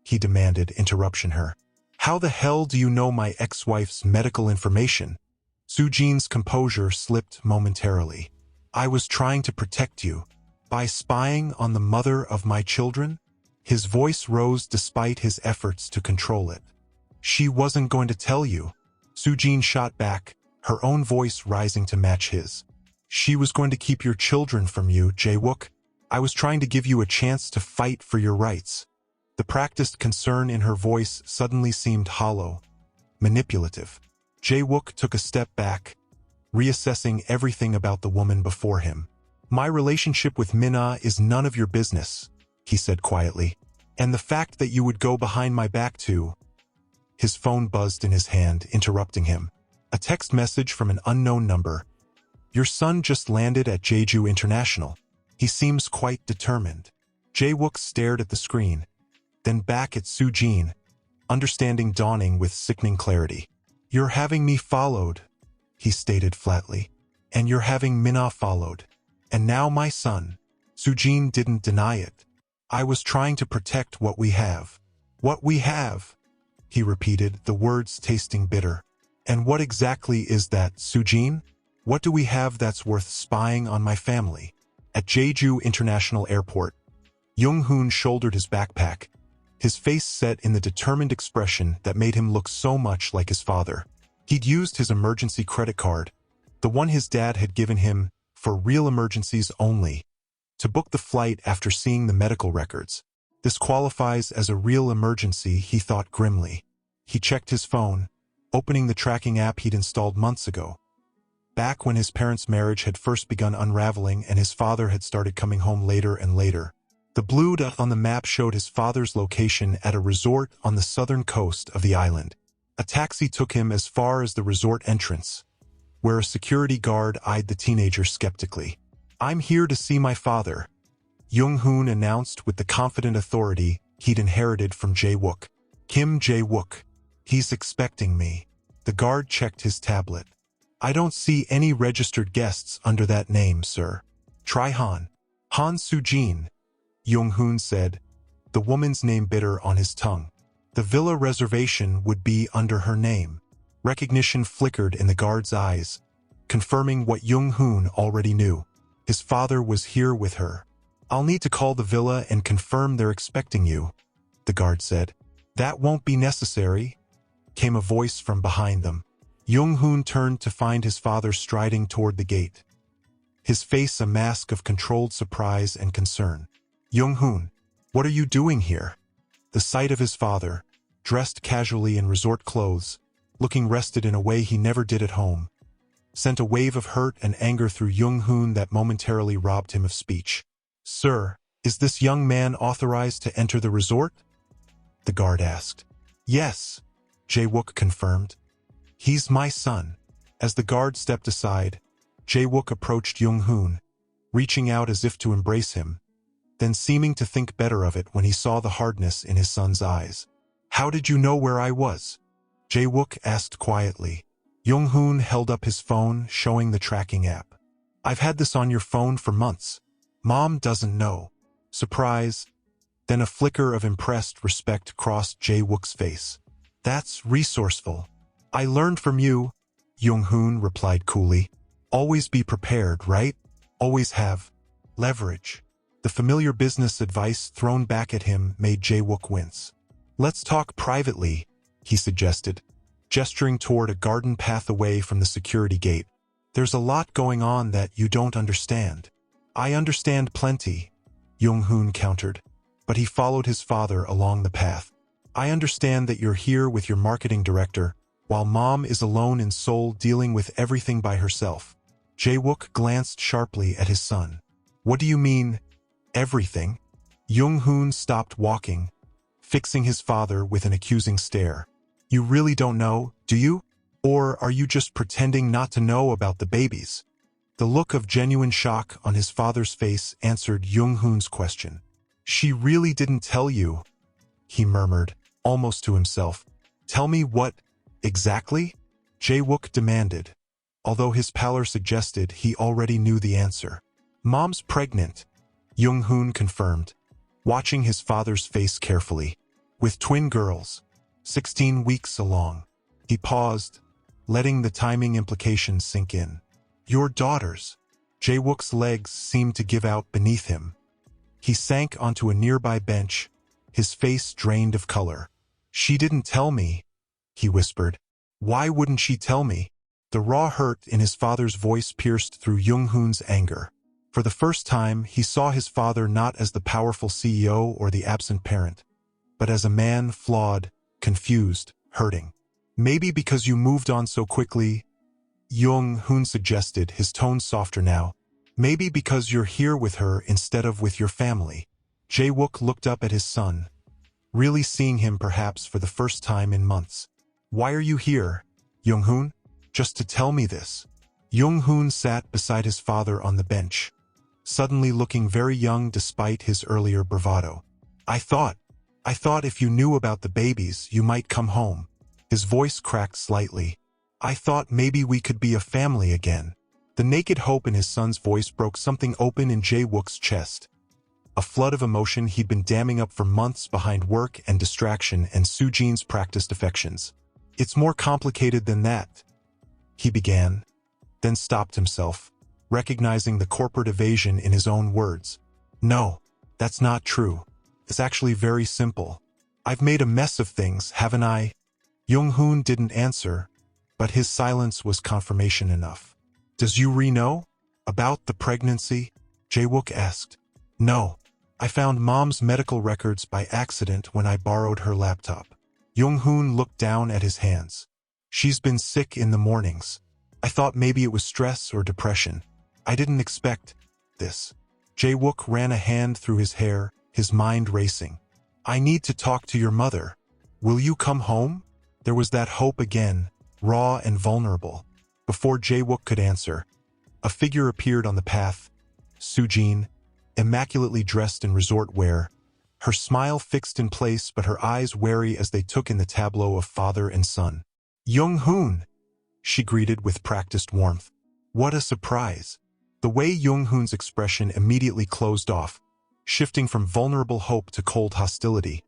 he demanded, interrupting her. "How the hell do you know my ex-wife's medical information?" Sujene's composure slipped momentarily. "I was trying to protect you. By spying on the mother of my children?" His voice rose despite his efforts to control it. "She wasn't going to tell you." Sujene shot back, her own voice rising to match his. "She was going to keep your children from you, Jae-wook. I was trying to give you a chance to fight for your rights." The practiced concern in her voice suddenly seemed hollow, manipulative. Jae-wook took a step back, reassessing everything about the woman before him. "My relationship with Mina is none of your business," he said quietly. "And the fact that you would go behind my back too—" His phone buzzed in his hand, interrupting him. A text message from an unknown number. "Your son just landed at Jeju International. He seems quite determined." Jae-wook stared at the screen, then back at Sujene, understanding dawning with sickening clarity. "You're having me followed," he stated flatly. "And you're having Mina followed. And now my son." Sujene didn't deny it. "I was trying to protect what we have." "What we have?" he repeated, the words tasting bitter. "And what exactly is that, Sujene? What do we have that's worth spying on my family?" At Jeju International Airport, Young-hoon shouldered his backpack, his face set in the determined expression that made him look so much like his father. He'd used his emergency credit card, the one his dad had given him for real emergencies only, to book the flight after seeing the medical records. This qualifies as a real emergency, he thought grimly. He checked his phone, opening the tracking app he'd installed months ago, back when his parents' marriage had first begun unraveling and his father had started coming home later and later. The blue dot on the map showed his father's location at a resort on the southern coast of the island. A taxi took him as far as the resort entrance, where a security guard eyed the teenager skeptically. "I'm here to see my father," Young-hoon announced with the confident authority he'd inherited from Jae-wook. "Kim Jae-wook. He's expecting me." The guard checked his tablet. "I don't see any registered guests under that name, sir." "Try Han." "Han Sujene," Young-hoon said, the woman's name bitter on his tongue. The villa reservation would be under her name. Recognition flickered in the guard's eyes, confirming what Young-hoon already knew. His father was here with her. "I'll need to call the villa and confirm they're expecting you," the guard said. "That won't be necessary," came a voice from behind them. Young-hoon turned to find his father striding toward the gate, his face a mask of controlled surprise and concern. "Young-hoon, what are you doing here?" The sight of his father, dressed casually in resort clothes, looking rested in a way he never did at home, sent a wave of hurt and anger through Young-hoon that momentarily robbed him of speech. "Sir, is this young man authorized to enter the resort?" the guard asked. "Yes," Jae-wook confirmed. "He's my son." As the guard stepped aside, Jae-wook approached Young-hoon, reaching out as if to embrace him, then seeming to think better of it when he saw the hardness in his son's eyes. "How did you know where I was?" Jae-wook asked quietly. Young-hoon held up his phone, showing the tracking app. "I've had this on your phone for months. Mom doesn't know." Surprise, then a flicker of impressed respect crossed Jae-wook's face. "That's resourceful. I learned from you," Young-hoon replied coolly. "Always be prepared, right? Always have leverage." The familiar business advice thrown back at him made Jae-wook wince. "Let's talk privately," he suggested, gesturing toward a garden path away from the security gate. There's a lot going on that you don't understand. I understand plenty, Jung-hoon countered, but he followed his father along the path. I understand that you're here with your marketing director, while Mom is alone in Seoul dealing with everything by herself. Jae-wook glanced sharply at his son. What do you mean, everything? Jung-hoon stopped walking, fixing his father with an accusing stare. You really don't know, do you? Or are you just pretending not to know about the babies? The look of genuine shock on his father's face answered Jung-hoon's question. She really didn't tell you, he murmured, almost to himself. Tell me what, exactly? Jae-wook demanded, although his pallor suggested he already knew the answer. Mom's pregnant, Jung-hoon confirmed, watching his father's face carefully. With twin girls, 16 weeks along. He paused, letting the timing implications sink in. Your daughters. Jae-wook's legs seemed to give out beneath him. He sank onto a nearby bench, his face drained of color. She didn't tell me, he whispered. Why wouldn't she tell me? The raw hurt in his father's voice pierced through Jung-hoon's anger. For the first time, he saw his father not as the powerful CEO or the absent parent, but as a man flawed, confused, hurting. Maybe because you moved on so quickly, Jung-hoon suggested, his tone softer now. Maybe because you're here with her instead of with your family. Jae-wook looked up at his son, really seeing him perhaps for the first time in months. Why are you here, Jung-hoon? Just to tell me this. Jung-hoon sat beside his father on the bench, suddenly looking very young despite his earlier bravado. I thought if you knew about the babies, you might come home. His voice cracked slightly. I thought maybe we could be a family again. The naked hope in his son's voice broke something open in Jae-wook's chest. A flood of emotion he'd been damming up for months behind work and distraction and Sujene's practiced affections. It's more complicated than that, he began, then stopped himself, recognizing the corporate evasion in his own words. No, that's not true. It's actually very simple. I've made a mess of things, haven't I? Jung-hoon didn't answer, but his silence was confirmation enough. Does you know about the pregnancy? Jae-wook asked. No, I found Mom's medical records by accident when I borrowed her laptop. Jung-hoon looked down at his hands. She's been sick in the mornings. I thought maybe it was stress or depression. I didn't expect this. Jae-wook ran a hand through his hair, his mind racing. I need to talk to your mother. Will you come home? There was that hope again, raw and vulnerable. Before Jae-wook could answer, a figure appeared on the path. Sujene, immaculately dressed in resort wear, her smile fixed in place but her eyes wary as they took in the tableau of father and son. Jung-hoon, she greeted with practiced warmth. What a surprise. The way Jung-hoon's expression immediately closed off, shifting from vulnerable hope to cold hostility,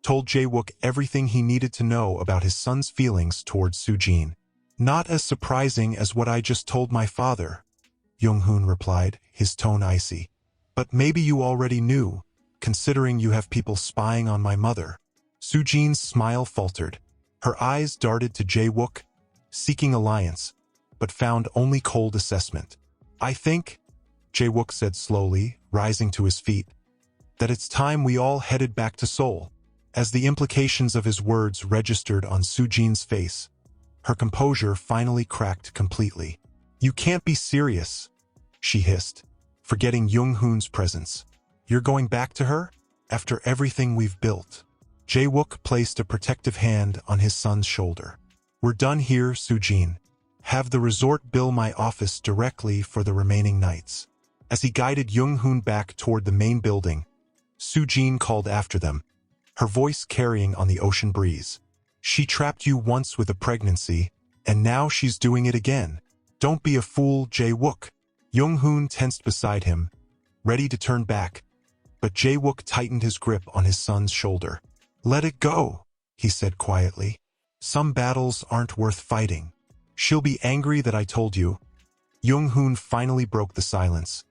told Jae-wook everything he needed to know about his son's feelings towards Sujene. Not as surprising as what I just told my father, Jung-hoon replied, his tone icy. But maybe you already knew, considering you have people spying on my mother. Sujene's smile faltered. Her eyes darted to Jae-wook, seeking alliance, but found only cold assessment. I think, Jae-wook said slowly, rising to his feet, that it's time we all headed back to Seoul. As the implications of his words registered on Sujene's face, her composure finally cracked completely. You can't be serious, she hissed, forgetting Jung-hoon's presence. You're going back to her? After everything we've built? Jae-wook placed a protective hand on his son's shoulder. We're done here, Sujene. Have the resort bill my office directly for the remaining nights. As he guided Jung-hoon back toward the main building, Sujene called after them, her voice carrying on the ocean breeze. She trapped you once with a pregnancy, and now she's doing it again. Don't be a fool, Jae-wook. Jung-hoon tensed beside him, ready to turn back, but Jae-wook tightened his grip on his son's shoulder. Let it go, he said quietly. Some battles aren't worth fighting. She'll be angry that I told you. Jung-hoon finally broke the silence,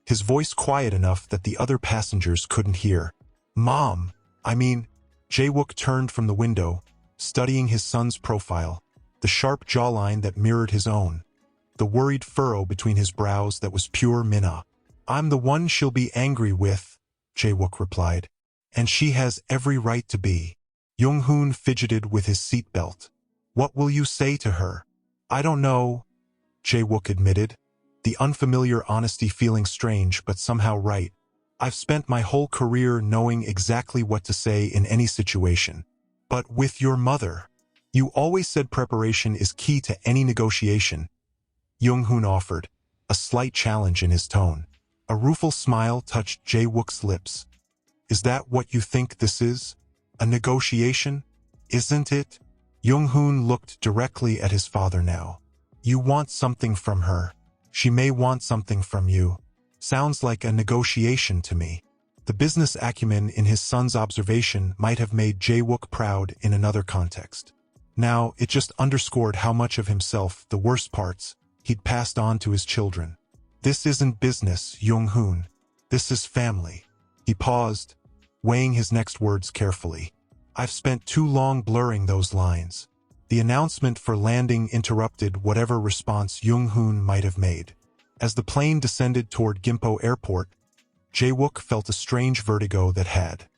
his voice quiet enough that the other passengers couldn't hear. Mom, Jae-wook turned from the window, studying his son's profile, the sharp jawline that mirrored his own, the worried furrow between his brows that was pure Mina. "I'm the one she'll be angry with," Jae-wook replied. "And she has every right to be." Jung-hoon fidgeted with his seatbelt. "What will you say to her?" "I don't know," Jae-wook admitted, the unfamiliar honesty feeling strange but somehow right. "I've spent my whole career knowing exactly what to say in any situation. But with your mother, you always said preparation is key to any negotiation," Jung-hoon offered, a slight challenge in his tone. A rueful smile touched Jae-wook's lips. "Is that what you think this is? A negotiation? Isn't it?" Jung-hoon looked directly at his father now. "You want something from her. She may want something from you. Sounds like a negotiation to me." The business acumen in his son's observation might have made Jae-wook proud in another context. Now, it just underscored how much of himself, the worst parts, he'd passed on to his children. "This isn't business, Jung-hoon. This is family." He paused, weighing his next words carefully. "I've spent too long blurring those lines." The announcement for landing interrupted whatever response Jung-hoon might have made. As the plane descended toward Gimpo Airport, Jae-wook felt a strange vertigo that had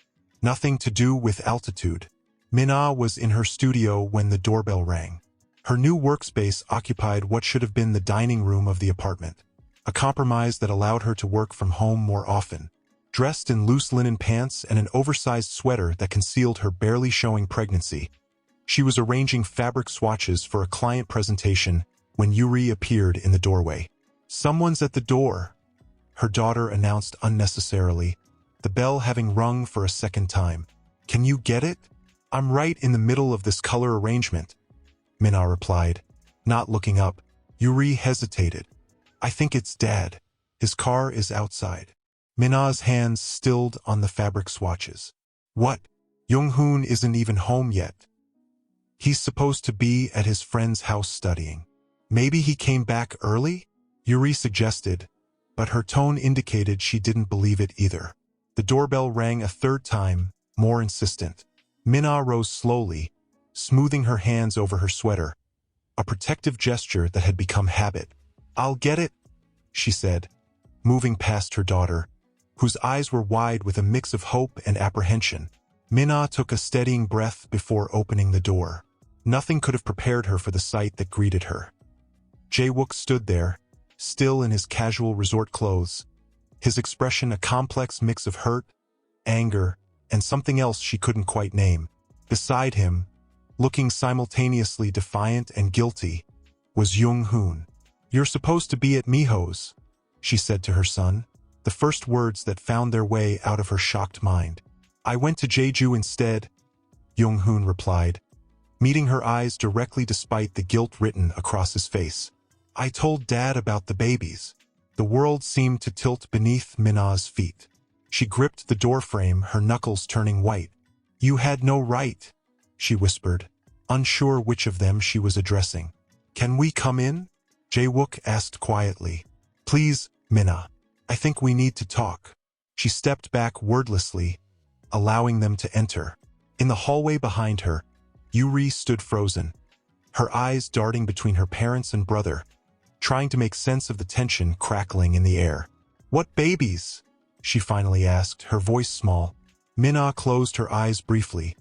nothing to do with altitude. Mina was in her studio when the doorbell rang. Her new workspace occupied what should have been the dining room of the apartment, a compromise that allowed her to work from home more often. Dressed in loose linen pants and an oversized sweater that concealed her barely showing pregnancy, she was arranging fabric swatches for a client presentation when Yuri appeared in the doorway. "Someone's at the door," her daughter announced unnecessarily, the bell having rung for a second time. "Can you get it?" "I'm right in the middle of this color arrangement," Mina replied, not looking up. Yuri hesitated. "I think it's Dad. His car is outside." Mina's hands stilled on the fabric swatches. "What? Jung-hoon isn't even home yet. He's supposed to be at his friend's house studying. Maybe he came back early?" Yuri suggested, but her tone indicated she didn't believe it either. The doorbell rang a third time, more insistent. Mina rose slowly, smoothing her hands over her sweater, a protective gesture that had become habit. "I'll get it," she said, moving past her daughter, whose eyes were wide with a mix of hope and apprehension. Mina took a steadying breath before opening the door. Nothing could have prepared her for the sight that greeted her. Jae-wook stood there, still in his casual resort clothes, his expression a complex mix of hurt, anger, and something else she couldn't quite name. Beside him, looking simultaneously defiant and guilty, was Jung-hoon. "You're supposed to be at Miho's," she said to her son, the first words that found their way out of her shocked mind. "I went to Jeju instead," Jung-hoon replied, meeting her eyes directly despite the guilt written across his face. "I told Dad about the babies." The world seemed to tilt beneath Mina's feet. She gripped the doorframe, her knuckles turning white. "You had no right," she whispered, unsure which of them she was addressing. "Can we come in?" Jae-wook asked quietly. "Please, Mina. I think we need to talk." She stepped back wordlessly, allowing them to enter. In the hallway behind her, Yuri stood frozen, her eyes darting between her parents and brother, trying to make sense of the tension crackling in the air. "What babies?" she finally asked, her voice small. Mina closed her eyes briefly,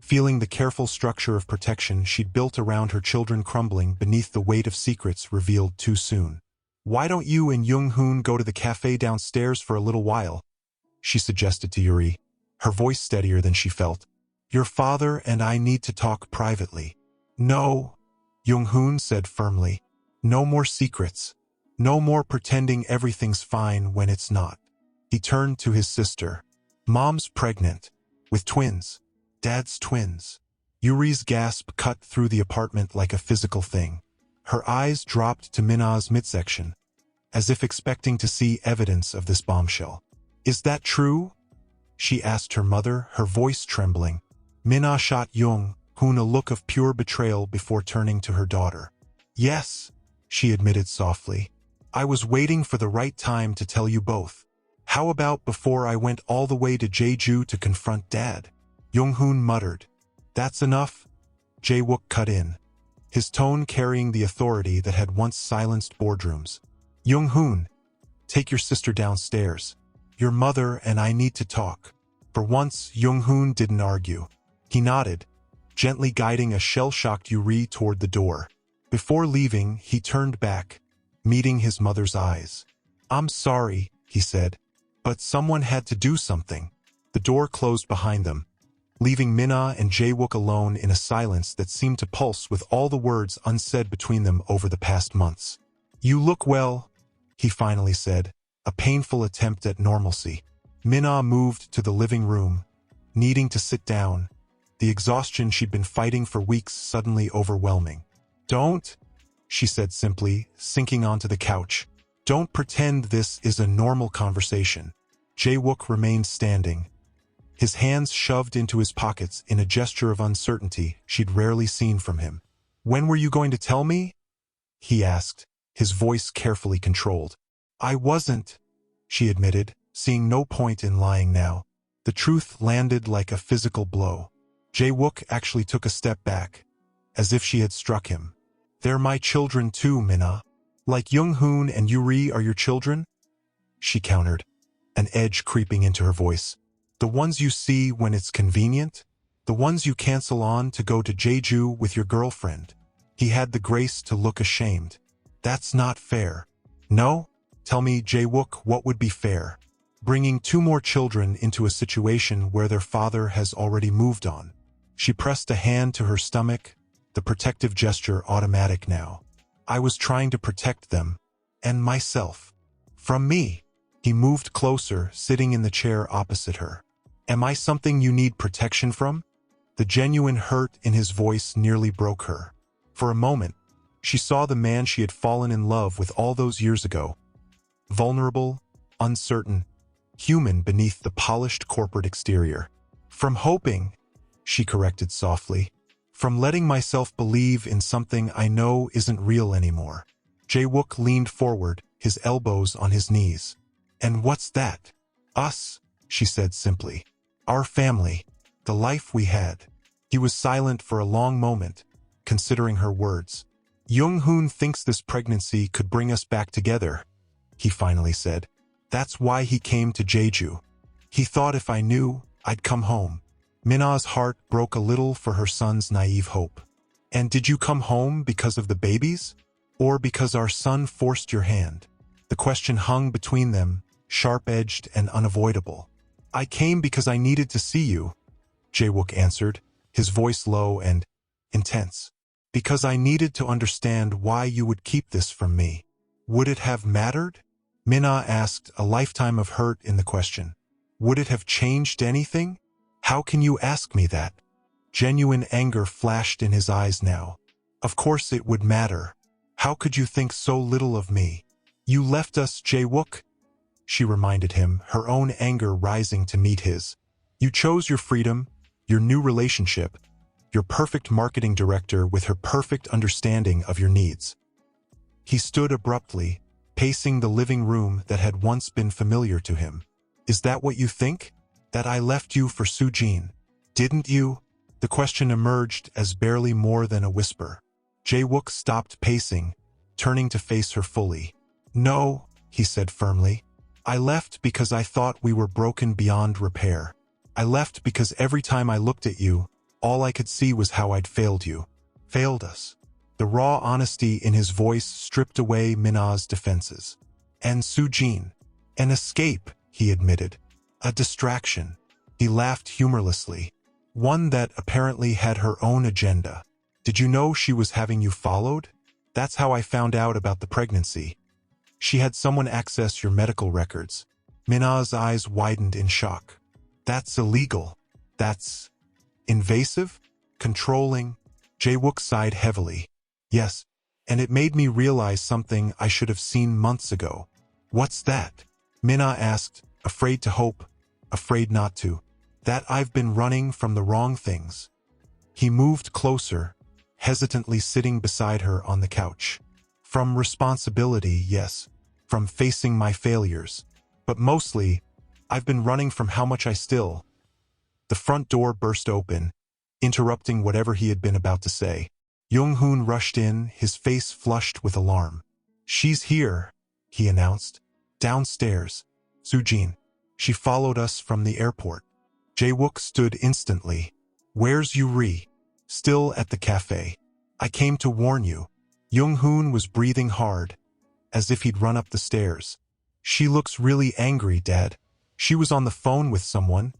feeling the careful structure of protection she'd built around her children crumbling beneath the weight of secrets revealed too soon. "Why don't you and Jung-hoon go to the cafe downstairs for a little while?" she suggested to Yuri, her voice steadier than she felt. "Your father and I need to talk privately." "No," Jung-hoon said firmly. "No more secrets. No more pretending everything's fine when it's not." He turned to his sister. "Mom's pregnant. With twins. Dad's twins." Yuri's gasp cut through the apartment like a physical thing. Her eyes dropped to Mina's midsection, as if expecting to see evidence of this bombshell. "Is that true?" she asked her mother, her voice trembling. Mina shot Jung-hoon a look of pure betrayal before turning to her daughter. "Yes," she admitted softly. "I was waiting for the right time to tell you both. How about before I went all the way to Jeju to confront Dad?" Jung-hoon muttered. "That's enough?" Jae-wook cut in, his tone carrying the authority that had once silenced boardrooms. Young-hoon, take your sister downstairs. Your mother and I need to talk. For once, Young-hoon didn't argue. He nodded, gently guiding a shell-shocked Yuri toward the door. Before leaving, he turned back, meeting his mother's eyes. I'm sorry, he said, but someone had to do something. The door closed behind them, leaving Mina and Jae-wook alone in a silence that seemed to pulse with all the words unsaid between them over the past months. You look well, he finally said, a painful attempt at normalcy. Mina moved to the living room, needing to sit down, the exhaustion she'd been fighting for weeks suddenly overwhelming. Don't, she said simply, sinking onto the couch. Don't pretend this is a normal conversation. Jae-wook remained standing, his hands shoved into his pockets in a gesture of uncertainty she'd rarely seen from him. When were you going to tell me? He asked, his voice carefully controlled. I wasn't, she admitted, seeing no point in lying now. The truth landed like a physical blow. Jae-wook actually took a step back, as if she had struck him. They're my children too, Mina. Like Young-hoon and Yuri are your children? She countered, an edge creeping into her voice. The ones you see when it's convenient? The ones you cancel on to go to Jeju with your girlfriend? He had the grace to look ashamed. That's not fair. No? Tell me, Jae-wook, what would be fair? Bringing two more children into a situation where their father has already moved on. She pressed a hand to her stomach, the protective gesture automatic now. I was trying to protect them, and myself. From me. He moved closer, sitting in the chair opposite her. Am I something you need protection from? The genuine hurt in his voice nearly broke her. For a moment, she saw the man she had fallen in love with all those years ago. Vulnerable, uncertain, human beneath the polished corporate exterior. From hoping, she corrected softly, from letting myself believe in something I know isn't real anymore. Jae-wook leaned forward, his elbows on his knees. And what's that? Us, she said simply. Our family, the life we had. He was silent for a long moment, considering her words. Young-hoon thinks this pregnancy could bring us back together, he finally said. That's why he came to Jeju. He thought if I knew, I'd come home. Mina's heart broke a little for her son's naive hope. And did you come home because of the babies? Or because our son forced your hand? The question hung between them, sharp-edged and unavoidable. I came because I needed to see you, Jae-wook answered, his voice low and intense. Because I needed to understand why you would keep this from me. Would it have mattered? Mina asked, a lifetime of hurt in the question. Would it have changed anything? How can you ask me that? Genuine anger flashed in his eyes now. Of course it would matter. How could you think so little of me? You left us, Jae-wook, she reminded him, her own anger rising to meet his. You chose your freedom, your new relationship, your perfect marketing director with her perfect understanding of your needs. He stood abruptly, pacing the living room that had once been familiar to him. Is that what you think? That I left you for Sujene? Didn't you? The question emerged as barely more than a whisper. Jae-wook stopped pacing, turning to face her fully. No, he said firmly. I left because I thought we were broken beyond repair. I left because every time I looked at you, all I could see was how I'd failed you. Failed us. The raw honesty in his voice stripped away Mina's defenses. And Sujene. An escape, he admitted. A distraction. He laughed humorlessly. One that apparently had her own agenda. Did you know she was having you followed? That's how I found out about the pregnancy. She had someone access your medical records. Mina's eyes widened in shock. That's illegal. That's invasive? Controlling? Jae-wook sighed heavily. Yes, and it made me realize something I should have seen months ago. What's that? Mina asked, afraid to hope, afraid not to. That I've been running from the wrong things. He moved closer, hesitantly sitting beside her on the couch. From responsibility, yes. From facing my failures. But mostly, I've been running from how much I still. The front door burst open, interrupting whatever he had been about to say. Jung-hoon rushed in, his face flushed with alarm. "She's here," he announced. "Downstairs. Sujene. She followed us from the airport." Jae-wook stood instantly. "Where's Yuri?" "Still at the cafe. I came to warn you." Jung-hoon was breathing hard, as if he'd run up the stairs. "She looks really angry, Dad. She was on the phone with someone,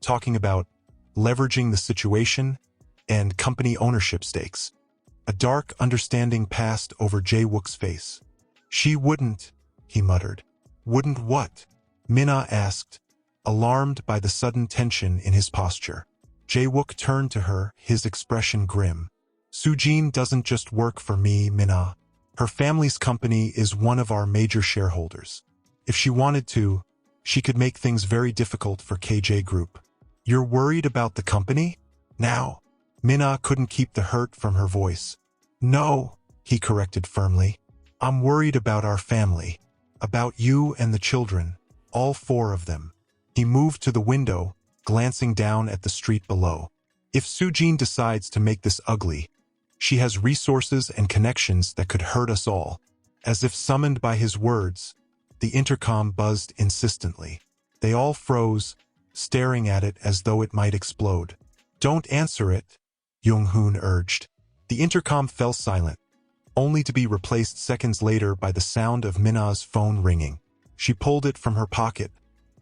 talking about leveraging the situation and company ownership stakes." A dark understanding passed over Jae-wook's face. "She wouldn't," he muttered. "Wouldn't what?" Mina asked, alarmed by the sudden tension in his posture. Jae-wook turned to her, his expression grim. "Sujene doesn't just work for me, Mina. Her family's company is one of our major shareholders. If she wanted to, she could make things very difficult for KJ Group." "You're worried about the company? Now?" Mina couldn't keep the hurt from her voice. "No," he corrected firmly. "I'm worried about our family. About you and the children, all 4 of them." He moved to the window, glancing down at the street below. "If Sujene decides to make this ugly, she has resources and connections that could hurt us all." As if summoned by his words, the intercom buzzed insistently. They all froze, staring at it as though it might explode. "Don't answer it," Jung-hoon urged. The intercom fell silent, only to be replaced seconds later by the sound of Mina's phone ringing. She pulled it from her pocket,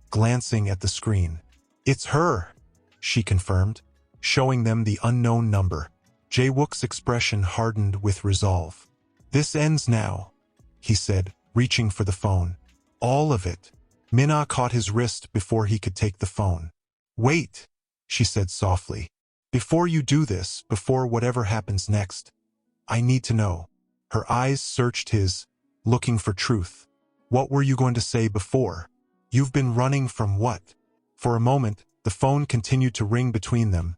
glancing at the screen. "It's her," she confirmed, showing them the unknown number. Jae-wook's expression hardened with resolve. "This ends now," he said, reaching for the phone. "All of it." Mina caught his wrist before he could take the phone. "Wait," she said softly. "Before you do this, before whatever happens next, I need to know." Her eyes searched his, looking for truth. "What were you going to say before? You've been running from what?" For a moment, the phone continued to ring between them,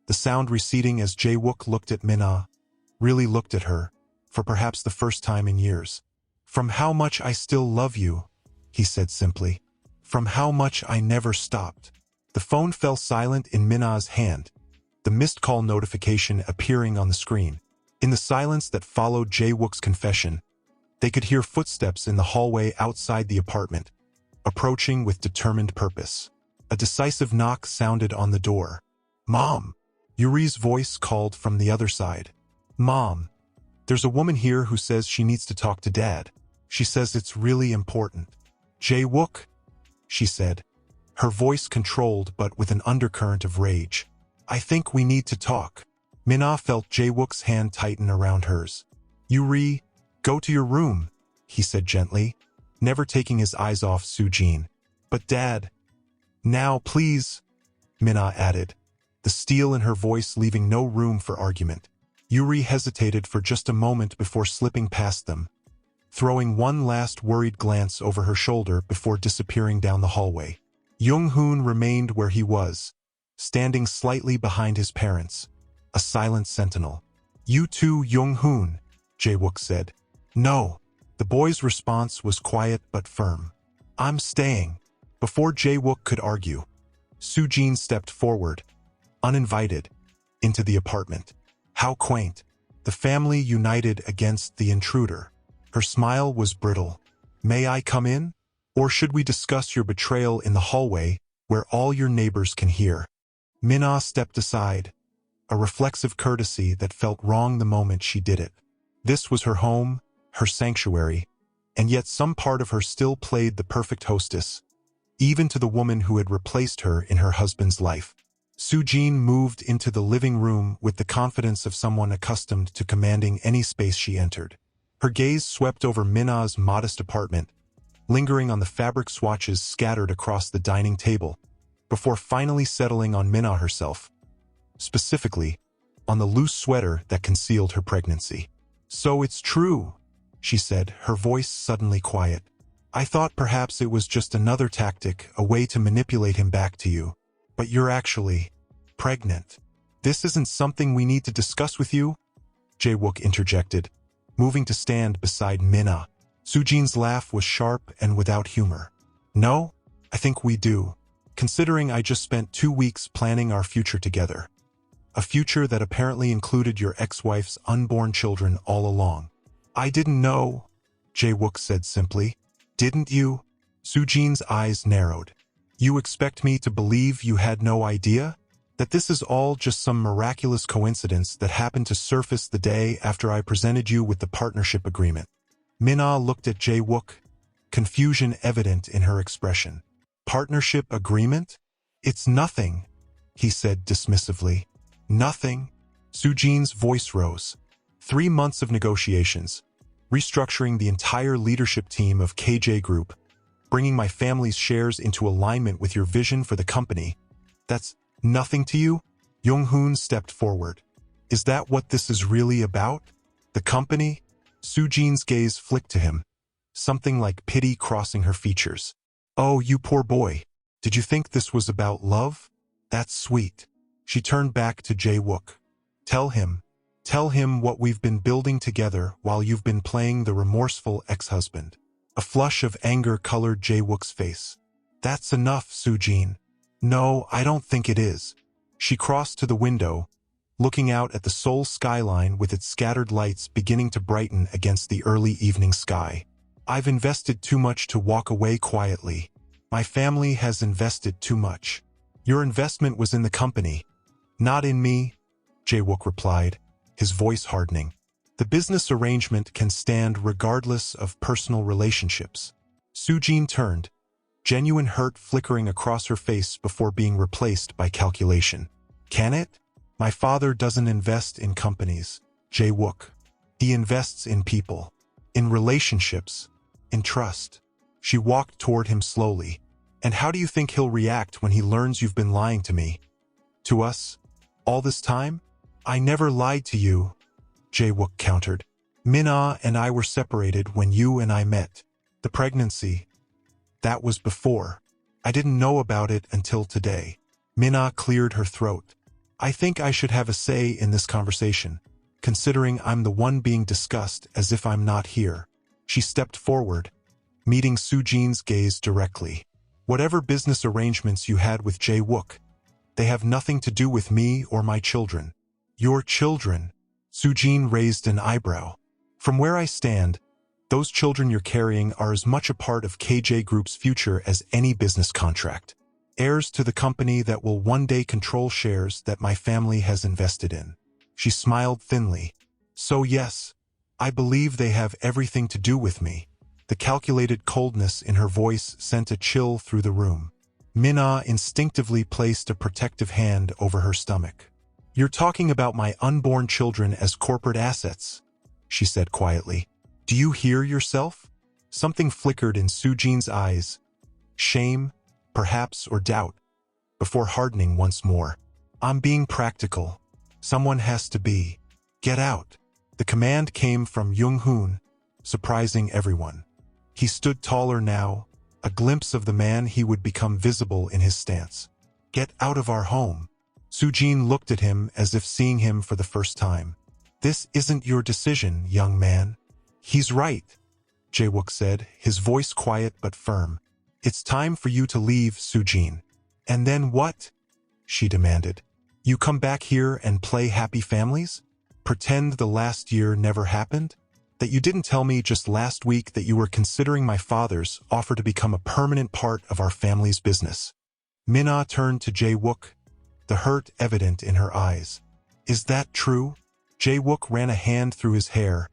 the sound receding as Jae-wook looked at Mina, really looked at her, for perhaps the first time in years. "From how much I still love you," he said simply. "From how much I never stopped." The phone fell silent in Mina's hand, the missed call notification appearing on the screen. In the silence that followed Jae-wook's confession, they could hear footsteps in the hallway outside the apartment, approaching with determined purpose. A decisive knock sounded on the door. "Mom!" Yuri's voice called from the other side. "Mom, there's a woman here who says she needs to talk to Dad. She says it's really important." "Jae-wook," she said, her voice controlled but with an undercurrent of rage. "I think we need to talk." Mina felt Jae-wook's hand tighten around hers. "Yuri, go to your room," he said gently, never taking his eyes off Sujene. "But Dad—" "Now, please," Mina added, the steel in her voice leaving no room for argument. Yuri hesitated for just a moment before slipping past them, throwing one last worried glance over her shoulder before disappearing down the hallway. Jung-hoon remained where he was, standing slightly behind his parents, a silent sentinel. "You too, Jung-hoon," Jae-wook said. "No." The boy's response was quiet but firm. "I'm staying." Before Jae-wook could argue, Sujene stepped forward, uninvited, into the apartment. How quaint. The family united against the intruder. Her smile was brittle. "May I come in? Or should we discuss your betrayal in the hallway, where all your neighbors can hear?" Mina stepped aside, a reflexive courtesy that felt wrong the moment she did it. This was her home, her sanctuary, and yet some part of her still played the perfect hostess, even to the woman who had replaced her in her husband's life. Sujene moved into the living room with the confidence of someone accustomed to commanding any space she entered. Her gaze swept over Mina's modest apartment, lingering on the fabric swatches scattered across the dining table, before finally settling on Mina herself, specifically on the loose sweater that concealed her pregnancy. "So it's true," she said, her voice suddenly quiet. "I thought perhaps it was just another tactic, a way to manipulate him back to you. But you're actually pregnant. This isn't something we need to discuss with you?" Jae-wook interjected, moving to stand beside Mina. Sujene's laugh was sharp and without humor. "No, I think we do, considering I just spent 2 weeks planning our future together." A future that apparently included your ex-wife's unborn children all along. I didn't know, Jae-wook said simply. Didn't you? Sujene's eyes narrowed. You expect me to believe you had no idea? That this is all just some miraculous coincidence that happened to surface the day after I presented you with the partnership agreement? Mina looked at Jae-wook, confusion evident in her expression. Partnership agreement? It's nothing, he said dismissively. Nothing? Sujene's voice rose. 3 months of negotiations, restructuring the entire leadership team of KJ Group, bringing my family's shares into alignment with your vision for the company. That's nothing to you? Young-hoon stepped forward. Is that what this is really about? The company? Sujene's gaze flicked to him, something like pity crossing her features. Oh, you poor boy. Did you think this was about love? That's sweet. She turned back to Jae-wook. Tell him what we've been building together while you've been playing the remorseful ex-husband. A flush of anger colored Jae-wook's face. That's enough, Sujene. No, I don't think it is. She crossed to the window, looking out at the Seoul skyline with its scattered lights beginning to brighten against the early evening sky. I've invested too much to walk away quietly. My family has invested too much. Your investment was in the company, not in me, Jae-wook replied, his voice hardening. The business arrangement can stand regardless of personal relationships. Sujene turned, genuine hurt flickering across her face before being replaced by calculation. Can it? My father doesn't invest in companies, Jae-wook. He invests in people, in relationships, in trust. She walked toward him slowly. And how do you think he'll react when he learns you've been lying to me? To us? All this time? I never lied to you, Jae-wook countered. Mina and I were separated when you and I met. The pregnancy, that was before. I didn't know about it until today. Mina cleared her throat. I think I should have a say in this conversation, considering I'm the one being discussed as if I'm not here. She stepped forward, meeting Sujene's gaze directly. Whatever business arrangements you had with Jae-wook, they have nothing to do with me or my children. Your children? Sujene raised an eyebrow. From where I stand, those children you're carrying are as much a part of KJ Group's future as any business contract. Heirs to the company that will one day control shares that my family has invested in. She smiled thinly. So yes, I believe they have everything to do with me. The calculated coldness in her voice sent a chill through the room. Mina instinctively placed a protective hand over her stomach. You're talking about my unborn children as corporate assets, she said quietly. Do you hear yourself? Something flickered in Sujene's eyes. Shame, perhaps, or doubt, before hardening once more. I'm being practical. Someone has to be. Get out. The command came from Young-hoon, surprising everyone. He stood taller now, a glimpse of the man he would become visible in his stance. Get out of our home. Sujene looked at him as if seeing him for the first time. This isn't your decision, young man. He's right, Jae-wook said, his voice quiet but firm. It's time for you to leave, Sujene. And then what? She demanded. You come back here and play happy families? Pretend the last year never happened? That you didn't tell me just last week that you were considering my father's offer to become a permanent part of our family's business. Mina turned to Jae-wook, the hurt evident in her eyes. Is that true? Jae-wook ran a hand through his hair,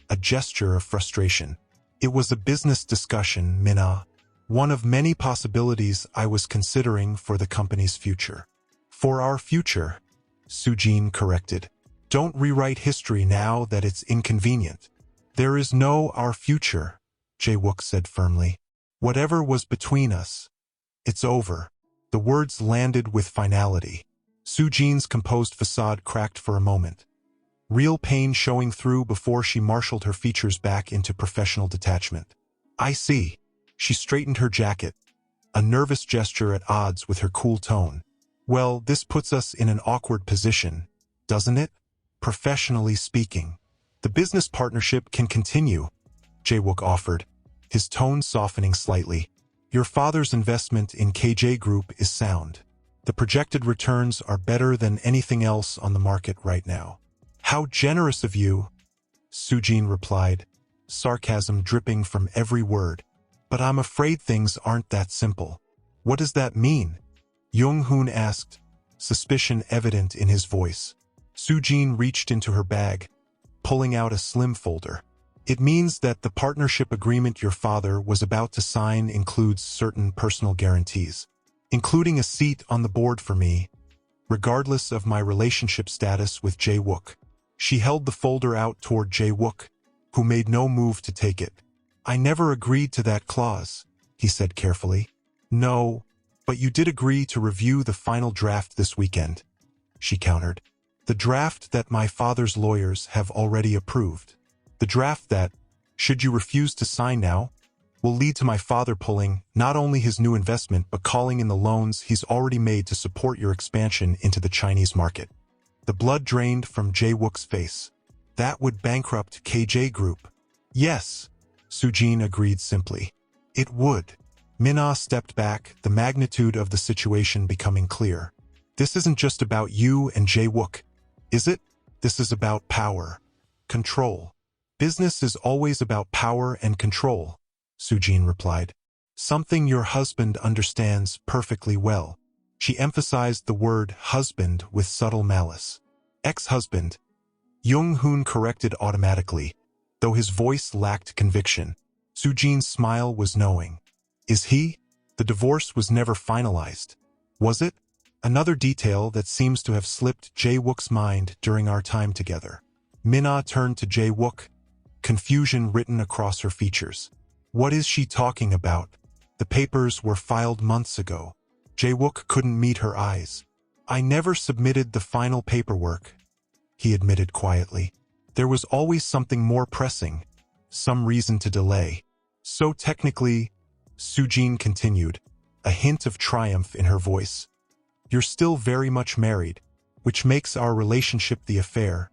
a gesture of frustration. It was a business discussion, Mina. One of many possibilities I was considering for the company's future. For our future, Sujene corrected. Don't rewrite history now that it's inconvenient. There is no our future, Jae-wook said firmly. Whatever was between us, it's over. The words landed with finality. Sujene's composed facade cracked for a moment, real pain showing through before she marshaled her features back into professional detachment. I see. She straightened her jacket, a nervous gesture at odds with her cool tone. Well, this puts us in an awkward position, doesn't it? Professionally speaking. The business partnership can continue, Jae-wook offered, his tone softening slightly. Your father's investment in KJ Group is sound. The projected returns are better than anything else on the market right now. How generous of you, Sujene replied, sarcasm dripping from every word. But I'm afraid things aren't that simple. What does that mean? Jung-hoon asked, suspicion evident in his voice. Sujene reached into her bag, pulling out a slim folder. It means that the partnership agreement your father was about to sign includes certain personal guarantees, including a seat on the board for me, regardless of my relationship status with Jae-wook. She held the folder out toward Jae-wook, who made no move to take it. I never agreed to that clause, he said carefully. No, but you did agree to review the final draft this weekend, she countered. The draft that my father's lawyers have already approved. The draft that, should you refuse to sign now, will lead to my father pulling not only his new investment but calling in the loans he's already made to support your expansion into the Chinese market. The blood drained from Jae-wook's face. That would bankrupt KJ Group. Yes, Sujene agreed simply. It would. Mina stepped back, the magnitude of the situation becoming clear. This isn't just about you and Jae-wook, is it? This is about power. Control. Business is always about power and control, Sujene replied. Something your husband understands perfectly well. She emphasized the word husband with subtle malice. Ex-husband. Jung-hoon corrected automatically, though his voice lacked conviction. Sujene's smile was knowing. Is he? The divorce was never finalized. Was it? Another detail that seems to have slipped Jae-wook's mind during our time together. Mina turned to Jae-wook, confusion written across her features. What is she talking about? The papers were filed months ago. Jae-wook couldn't meet her eyes. I never submitted the final paperwork, he admitted quietly. There was always something more pressing, some reason to delay. So technically, Sujene continued, a hint of triumph in her voice. You're still very much married, which makes our relationship the affair,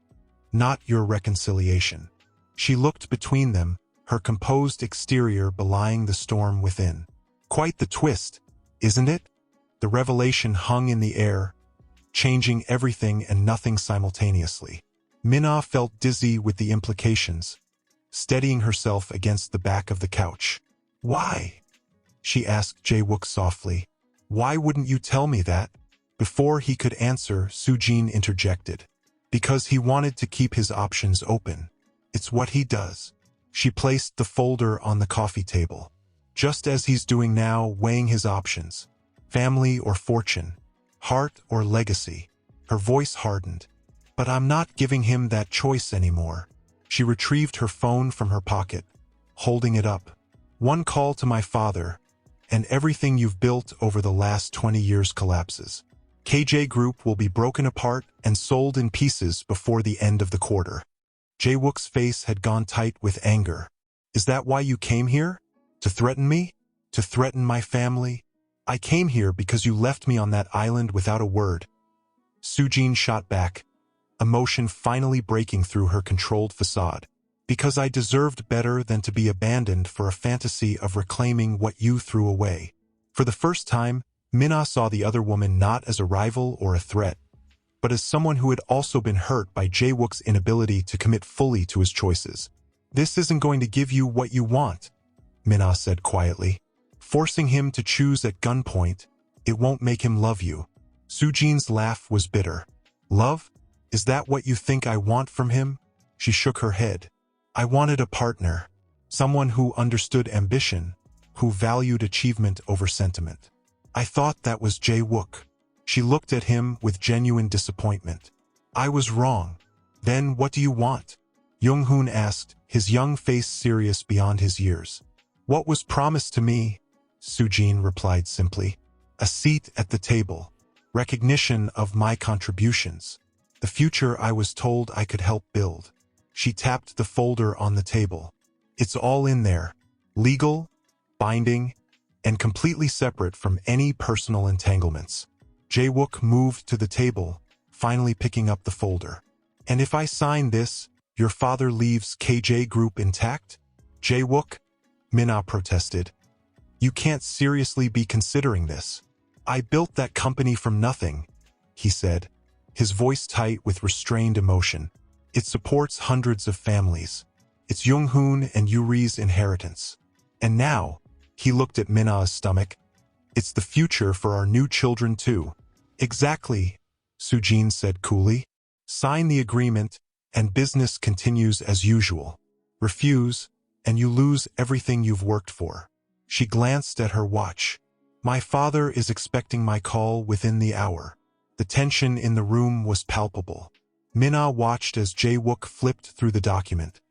not your reconciliation. She looked between them, her composed exterior belying the storm within. Quite the twist, isn't it? The revelation hung in the air, changing everything and nothing simultaneously. Mina felt dizzy with the implications, steadying herself against the back of the couch. Why? She asked Jae-wook softly. Why wouldn't you tell me that? Before he could answer, Sujene interjected. Because he wanted to keep his options open. It's what he does. She placed the folder on the coffee table, just as he's doing now, weighing his options. Family or fortune, heart or legacy. Her voice hardened. But I'm not giving him that choice anymore. She retrieved her phone from her pocket, holding it up. One call to my father, and everything you've built over the last 20 years collapses. KJ Group will be broken apart and sold in pieces before the end of the quarter. Jae-wook's face had gone tight with anger. Is that why you came here? To threaten me? To threaten my family? I came here because you left me on that island without a word. Sujene shot back, emotion finally breaking through her controlled facade. Because I deserved better than to be abandoned for a fantasy of reclaiming what you threw away. For the first time, Mina saw the other woman not as a rival or a threat, but as someone who had also been hurt by Jae-wook's inability to commit fully to his choices. This isn't going to give you what you want, Mina said quietly. Forcing him to choose at gunpoint, it won't make him love you. Sujene's laugh was bitter. Love? Is that what you think I want from him? She shook her head. I wanted a partner, someone who understood ambition, who valued achievement over sentiment. I thought that was Jae-wook. She looked at him with genuine disappointment. I was wrong. Then what do you want? Jung-hoon asked, his young face serious beyond his years. What was promised to me? Sujene replied simply. A seat at the table. Recognition of my contributions. The future I was told I could help build. She tapped the folder on the table. It's all in there. Legal, binding, and completely separate from any personal entanglements. Jae-wook moved to the table, finally picking up the folder. And if I sign this, your father leaves KJ Group intact? Jae-wook? Mina protested. You can't seriously be considering this. I built that company from nothing, he said, his voice tight with restrained emotion. It supports hundreds of families. It's Young-hoon and Yuri's inheritance. And now, he looked at Mina's stomach, it's the future for our new children too. Exactly, Sujene said coolly. Sign the agreement, and business continues as usual. Refuse, and you lose everything you've worked for. She glanced at her watch. My father is expecting my call within the hour. The tension in the room was palpable. Mina watched as Jae-wook flipped through the document,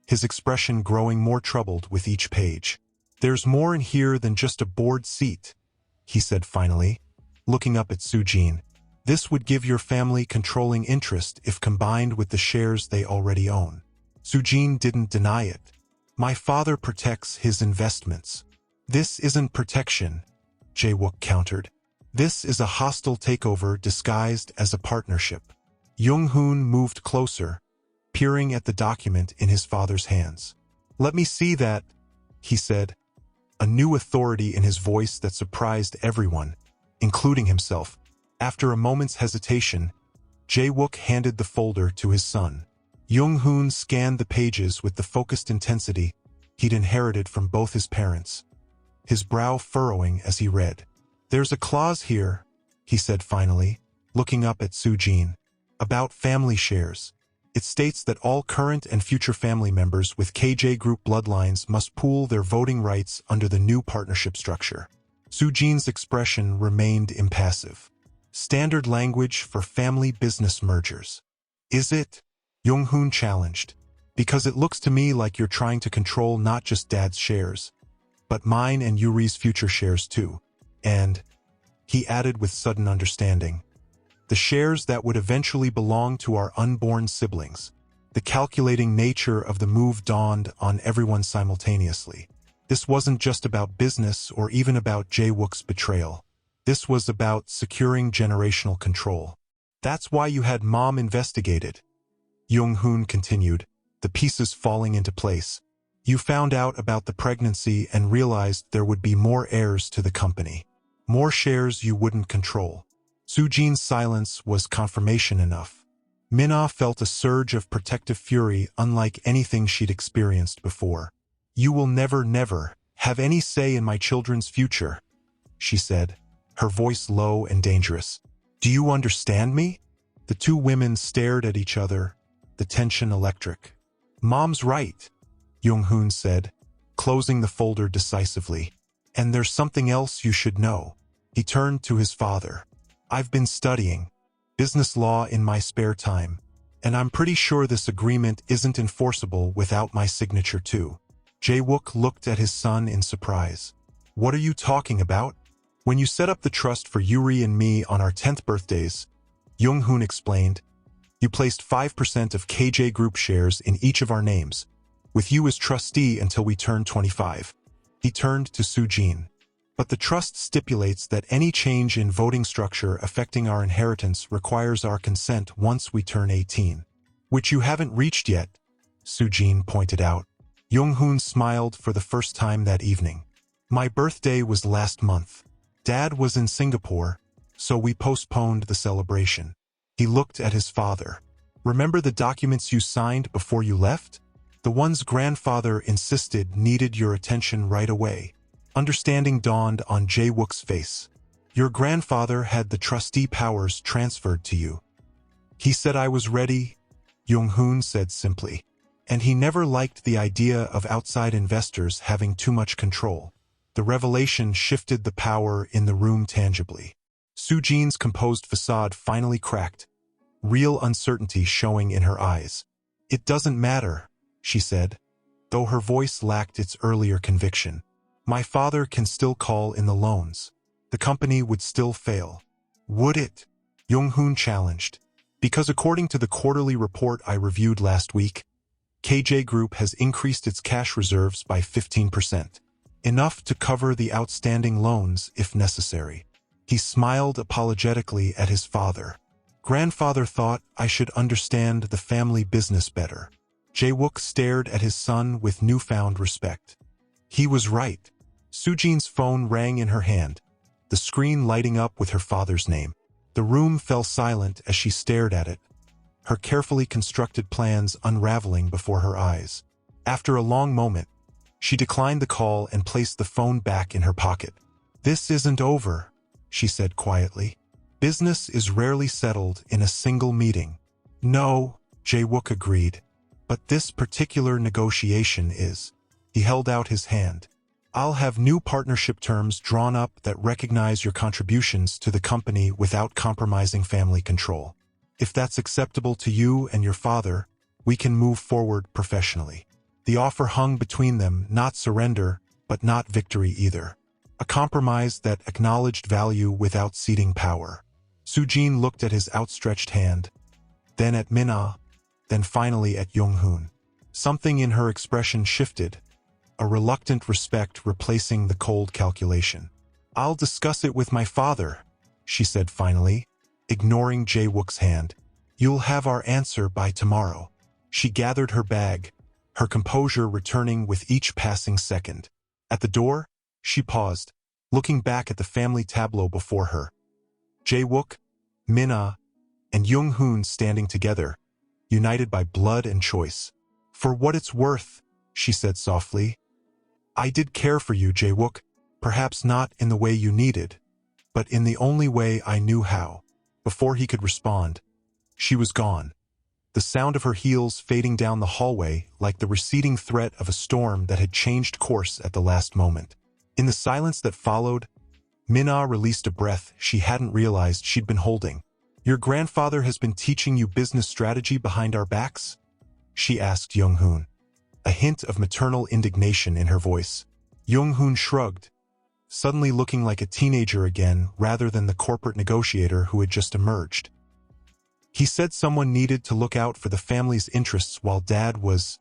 his expression growing more troubled with each page. There's more in here than just a board seat, he said finally, looking up at Sujene. This would give your family controlling interest if combined with the shares they already own. Sujene didn't deny it. My father protects his investments. This isn't protection, Jae-wook countered. This is a hostile takeover disguised as a partnership. Young-hoon moved closer, peering at the document in his father's hands. Let me see that, he said, a new authority in his voice that surprised everyone, including himself. After a moment's hesitation, Jae-wook handed the folder to his son. Young-hoon scanned the pages with the focused intensity he'd inherited from both his parents, his brow furrowing as he read. There's a clause here, he said finally, looking up at Sujene, about family shares. It states that all current and future family members with KJ Group bloodlines must pool their voting rights under the new partnership structure. Sujene's expression remained impassive. Standard language for family business mergers. Is it? Young-hoon challenged. Because it looks to me like you're trying to control not just Dad's shares, but mine and Yuri's future shares too. And, he added with sudden understanding, the shares that would eventually belong to our unborn siblings. The calculating nature of the move dawned on everyone simultaneously. This wasn't just about business or even about Jae-wook's betrayal. This was about securing generational control. That's why you had Mom investigated. Young-hoon continued, the pieces falling into place. You found out about the pregnancy and realized there would be more heirs to the company. More shares you wouldn't control. Sujene's silence was confirmation enough. Mina felt a surge of protective fury unlike anything she'd experienced before. You will never have any say in my children's future, she said, her voice low and dangerous. Do you understand me? The two women stared at each other, the tension electric. Mom's right, Young-hoon said, closing the folder decisively. And there's something else you should know. He turned to his father. I've been studying business law in my spare time, and I'm pretty sure this agreement isn't enforceable without my signature too. Jae-wook looked at his son in surprise. What are you talking about? When you set up the trust for Yuri and me on our 10th birthdays, Young-hoon explained, you placed 5% of KJ Group shares in each of our names, with you as trustee until we turn 25. He turned to Sujene. But the trust stipulates that any change in voting structure affecting our inheritance requires our consent once we turn 18. Which you haven't reached yet, Sujene pointed out. Young-hoon smiled for the first time that evening. My birthday was last month. Dad was in Singapore, so we postponed the celebration. He looked at his father. Remember the documents you signed before you left? The ones grandfather insisted needed your attention right away. Understanding dawned on Jae-wook's face. Your grandfather had the trustee powers transferred to you. He said I was ready, Young-hoon said simply. And he never liked the idea of outside investors having too much control. The revelation shifted the power in the room tangibly. Sujene's composed facade finally cracked, real uncertainty showing in her eyes. It doesn't matter, she said, though her voice lacked its earlier conviction. My father can still call in the loans. The company would still fail. Would it? Young-hoon challenged. Because according to the quarterly report I reviewed last week, KJ Group has increased its cash reserves by 15%. Enough to cover the outstanding loans if necessary. He smiled apologetically at his father. Grandfather thought I should understand the family business better. Jae-wook stared at his son with newfound respect. He was right. Sujene's phone rang in her hand. the screen lighting up with her father's name. The room fell silent as she stared at it, her carefully constructed plans unraveling before her eyes. After a long moment, she declined the call and placed the phone back in her pocket. "This isn't over," she said quietly. "Business is rarely settled in a single meeting." "No," Jae-wook agreed, "but this particular negotiation is." He held out his hand. "I'll have new partnership terms drawn up that recognize your contributions to the company without compromising family control. If that's acceptable to you and your father, we can move forward professionally." The offer hung between them, not surrender, but not victory either. A compromise that acknowledged value without ceding power. Sujene looked at his outstretched hand, then at Mina, then finally at Young-hoon. Something in her expression shifted, a reluctant respect replacing the cold calculation. "I'll discuss it with my father," she said finally, ignoring Jae-wook's hand. "You'll have our answer by tomorrow." She gathered her bag, her composure returning with each passing second. At the door, she paused, looking back at the family tableau before her. Jae-wook, Mina, and Young-hoon standing together, united by blood and choice. "For what it's worth," she said softly, "I did care for you, Jae-wook, perhaps not in the way you needed, but in the only way I knew how." Before he could respond, she was gone, the sound of her heels fading down the hallway like the receding threat of a storm that had changed course at the last moment. In the silence that followed, Mina released a breath she hadn't realized she'd been holding. "Your grandfather has been teaching you business strategy behind our backs?" she asked Young-hoon, a hint of maternal indignation in her voice. Young-hoon shrugged, suddenly looking like a teenager again rather than the corporate negotiator who had just emerged. "He said someone needed to look out for the family's interests while Dad was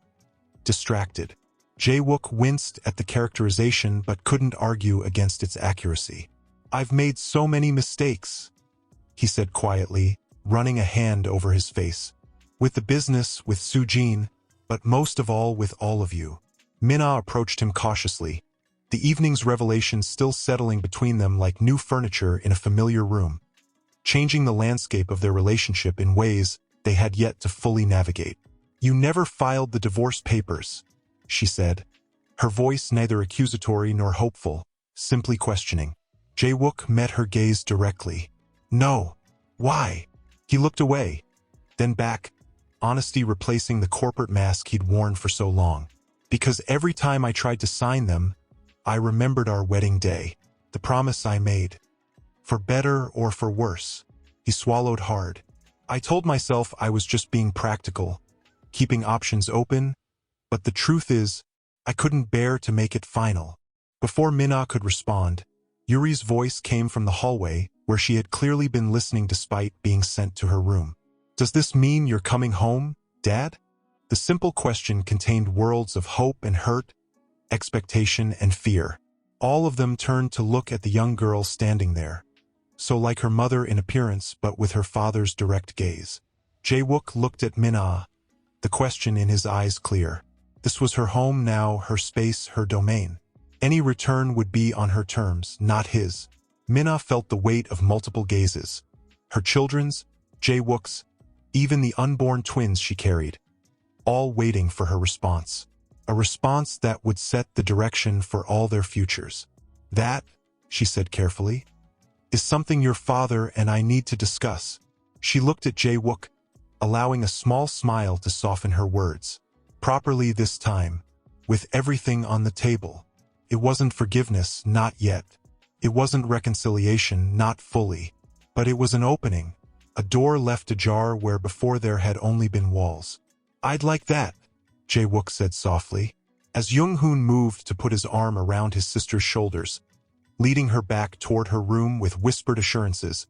distracted." Jae-wook winced at the characterization but couldn't argue against its accuracy. "I've made so many mistakes," he said quietly, running a hand over his face. "With the business, with Sujene, but most of all with all of you." Mina approached him cautiously, the evening's revelations still settling between them like new furniture in a familiar room, changing the landscape of their relationship in ways they had yet to fully navigate. "You never filed the divorce papers," she said, her voice neither accusatory nor hopeful, simply questioning. Jae-wook met her gaze directly. "No. Why?" He looked away, then back, honesty replacing the corporate mask he'd worn for so long. "Because every time I tried to sign them, I remembered our wedding day, the promise I made. For better or for worse." He swallowed hard. "I told myself I was just being practical, keeping options open, but the truth is, I couldn't bear to make it final." Before Mina could respond, Yuri's voice came from the hallway where she had clearly been listening despite being sent to her room. "Does this mean you're coming home, Dad?" The simple question contained worlds of hope and hurt, expectation and fear. All of them turned to look at the young girl standing there, so like her mother in appearance but with her father's direct gaze. Jae-wook looked at Mina, the question in his eyes clear. This was her home now, her space, her domain. Any return would be on her terms, not his. Mina felt the weight of multiple gazes. Her children's, Jae-wook's, even the unborn twins she carried, all waiting for her response. A response that would set the direction for all their futures. "That," she said carefully, "is something your father and I need to discuss." She looked at Jae-wook, allowing a small smile to soften her words. "Properly this time, with everything on the table." It wasn't forgiveness, not yet. It wasn't reconciliation, not fully. But it was an opening, a door left ajar where before there had only been walls. "I'd like that," Jae-wook said softly, as Young-hoon moved to put his arm around his sister's shoulders, leading her back toward her room with whispered assurances.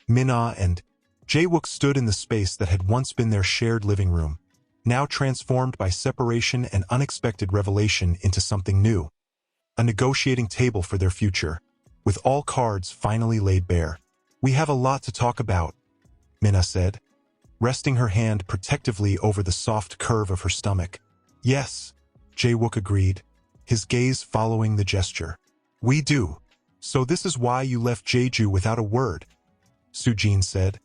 Mina and Jae-wook stood in the space that had once been their shared living room, now transformed by separation and unexpected revelation into something new. A negotiating table for their future, with all cards finally laid bare. "We have a lot to talk about," Mina said, resting her hand protectively over the soft curve of her stomach. "Yes," Jae-wook agreed, his gaze following the gesture. "We do." So this is why you left Jeju without a word, Sujene said,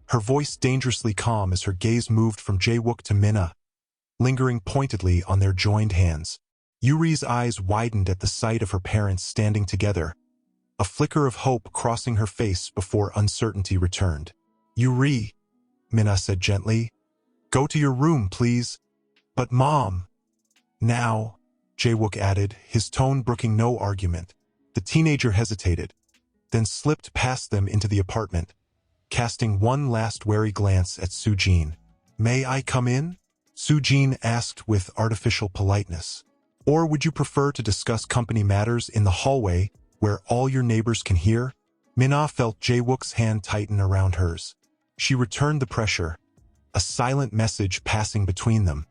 her voice dangerously calm as her gaze moved from Jae-wook to Mina, lingering pointedly on their joined hands. Yuri's eyes widened at the sight of her parents standing together, a flicker of hope crossing her face before uncertainty returned. Yuri, Mina said gently, go to your room, please. But Mom. Now, Jae-wook added, his tone brooking no argument. The teenager hesitated, then slipped past them into the apartment, casting one last wary glance at Sujene. May I come in? Sujene asked with artificial politeness. Or would you prefer to discuss company matters in the hallway where all your neighbors can hear? Mina felt Jae-wook's hand tighten around hers. She returned the pressure, a silent message passing between them.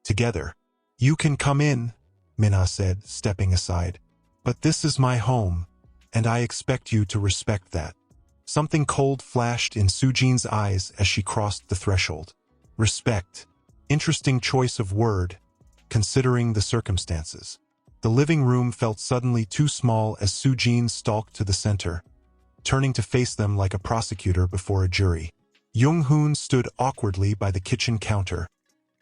Together. You can come in, Mina said, stepping aside. But this is my home, and I expect you to respect that. Something cold flashed in Sujene's eyes as she crossed the threshold. Respect. Interesting choice of word, considering the circumstances. The living room felt suddenly too small as Sujene stalked to the center, turning to face them like a prosecutor before a jury. Jung-hoon stood awkwardly by the kitchen counter,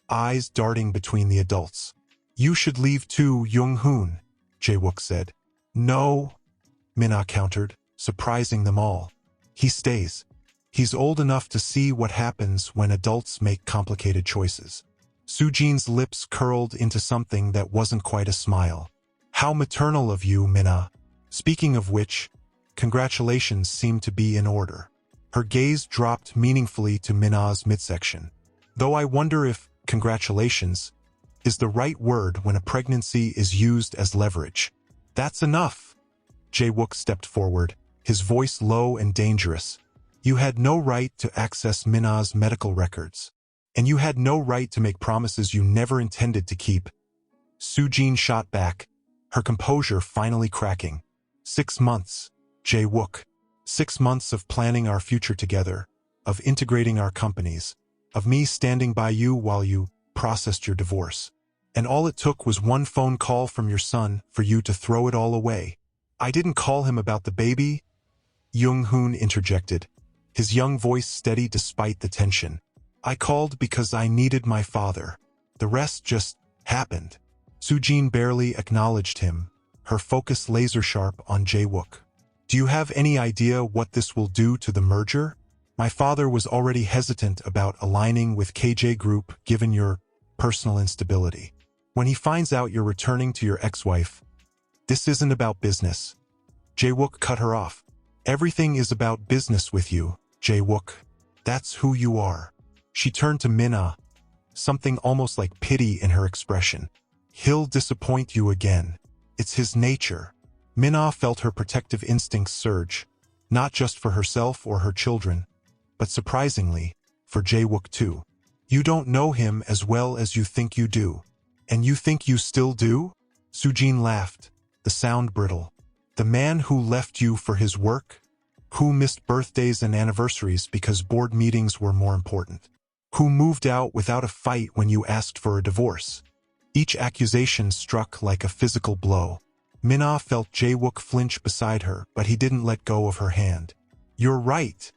eyes darting between the adults. You should leave too, Jung-hoon, Jae-wook said. No, Mina countered, surprising them all. He stays. He's old enough to see what happens when adults make complicated choices. Sujene's lips curled into something that wasn't quite a smile. How maternal of you, Mina. Speaking of which, congratulations seem to be in order. Her gaze dropped meaningfully to Mina's midsection. Though I wonder if congratulations is the right word when a pregnancy is used as leverage. That's enough. Jae-wook stepped forward, his voice low and dangerous. You had no right to access Mina's medical records. And you had no right to make promises you never intended to keep. Sujene shot back, her composure finally cracking. 6 months, Jae-wook. 6 months of planning our future together, of integrating our companies, of me standing by you while you processed your divorce. And all it took was one phone call from your son for you to throw it all away. I didn't call him about the baby, Jung-hoon interjected, his young voice steady despite the tension. I called because I needed my father. The rest just happened. Sujene barely acknowledged him, her focus laser-sharp on Jae-wook. Do you have any idea what this will do to the merger? My father was already hesitant about aligning with KJ Group given your personal instability. When he finds out you're returning to your ex-wife, this isn't about business. Jae-wook cut her off. Everything is about business with you, Jae-wook. That's who you are. She turned to Mina, something almost like pity in her expression. He'll disappoint you again. It's his nature. Mina felt her protective instincts surge, not just for herself or her children, but surprisingly, for Jae-wook too. You don't know him as well as you think you do. And you think you still do? Sujene laughed, the sound brittle. The man who left you for his work? Who missed birthdays and anniversaries because board meetings were more important? Who moved out without a fight when you asked for a divorce? Each accusation struck like a physical blow. Mina felt Jae-wook flinch beside her, but he didn't let go of her hand. You're right,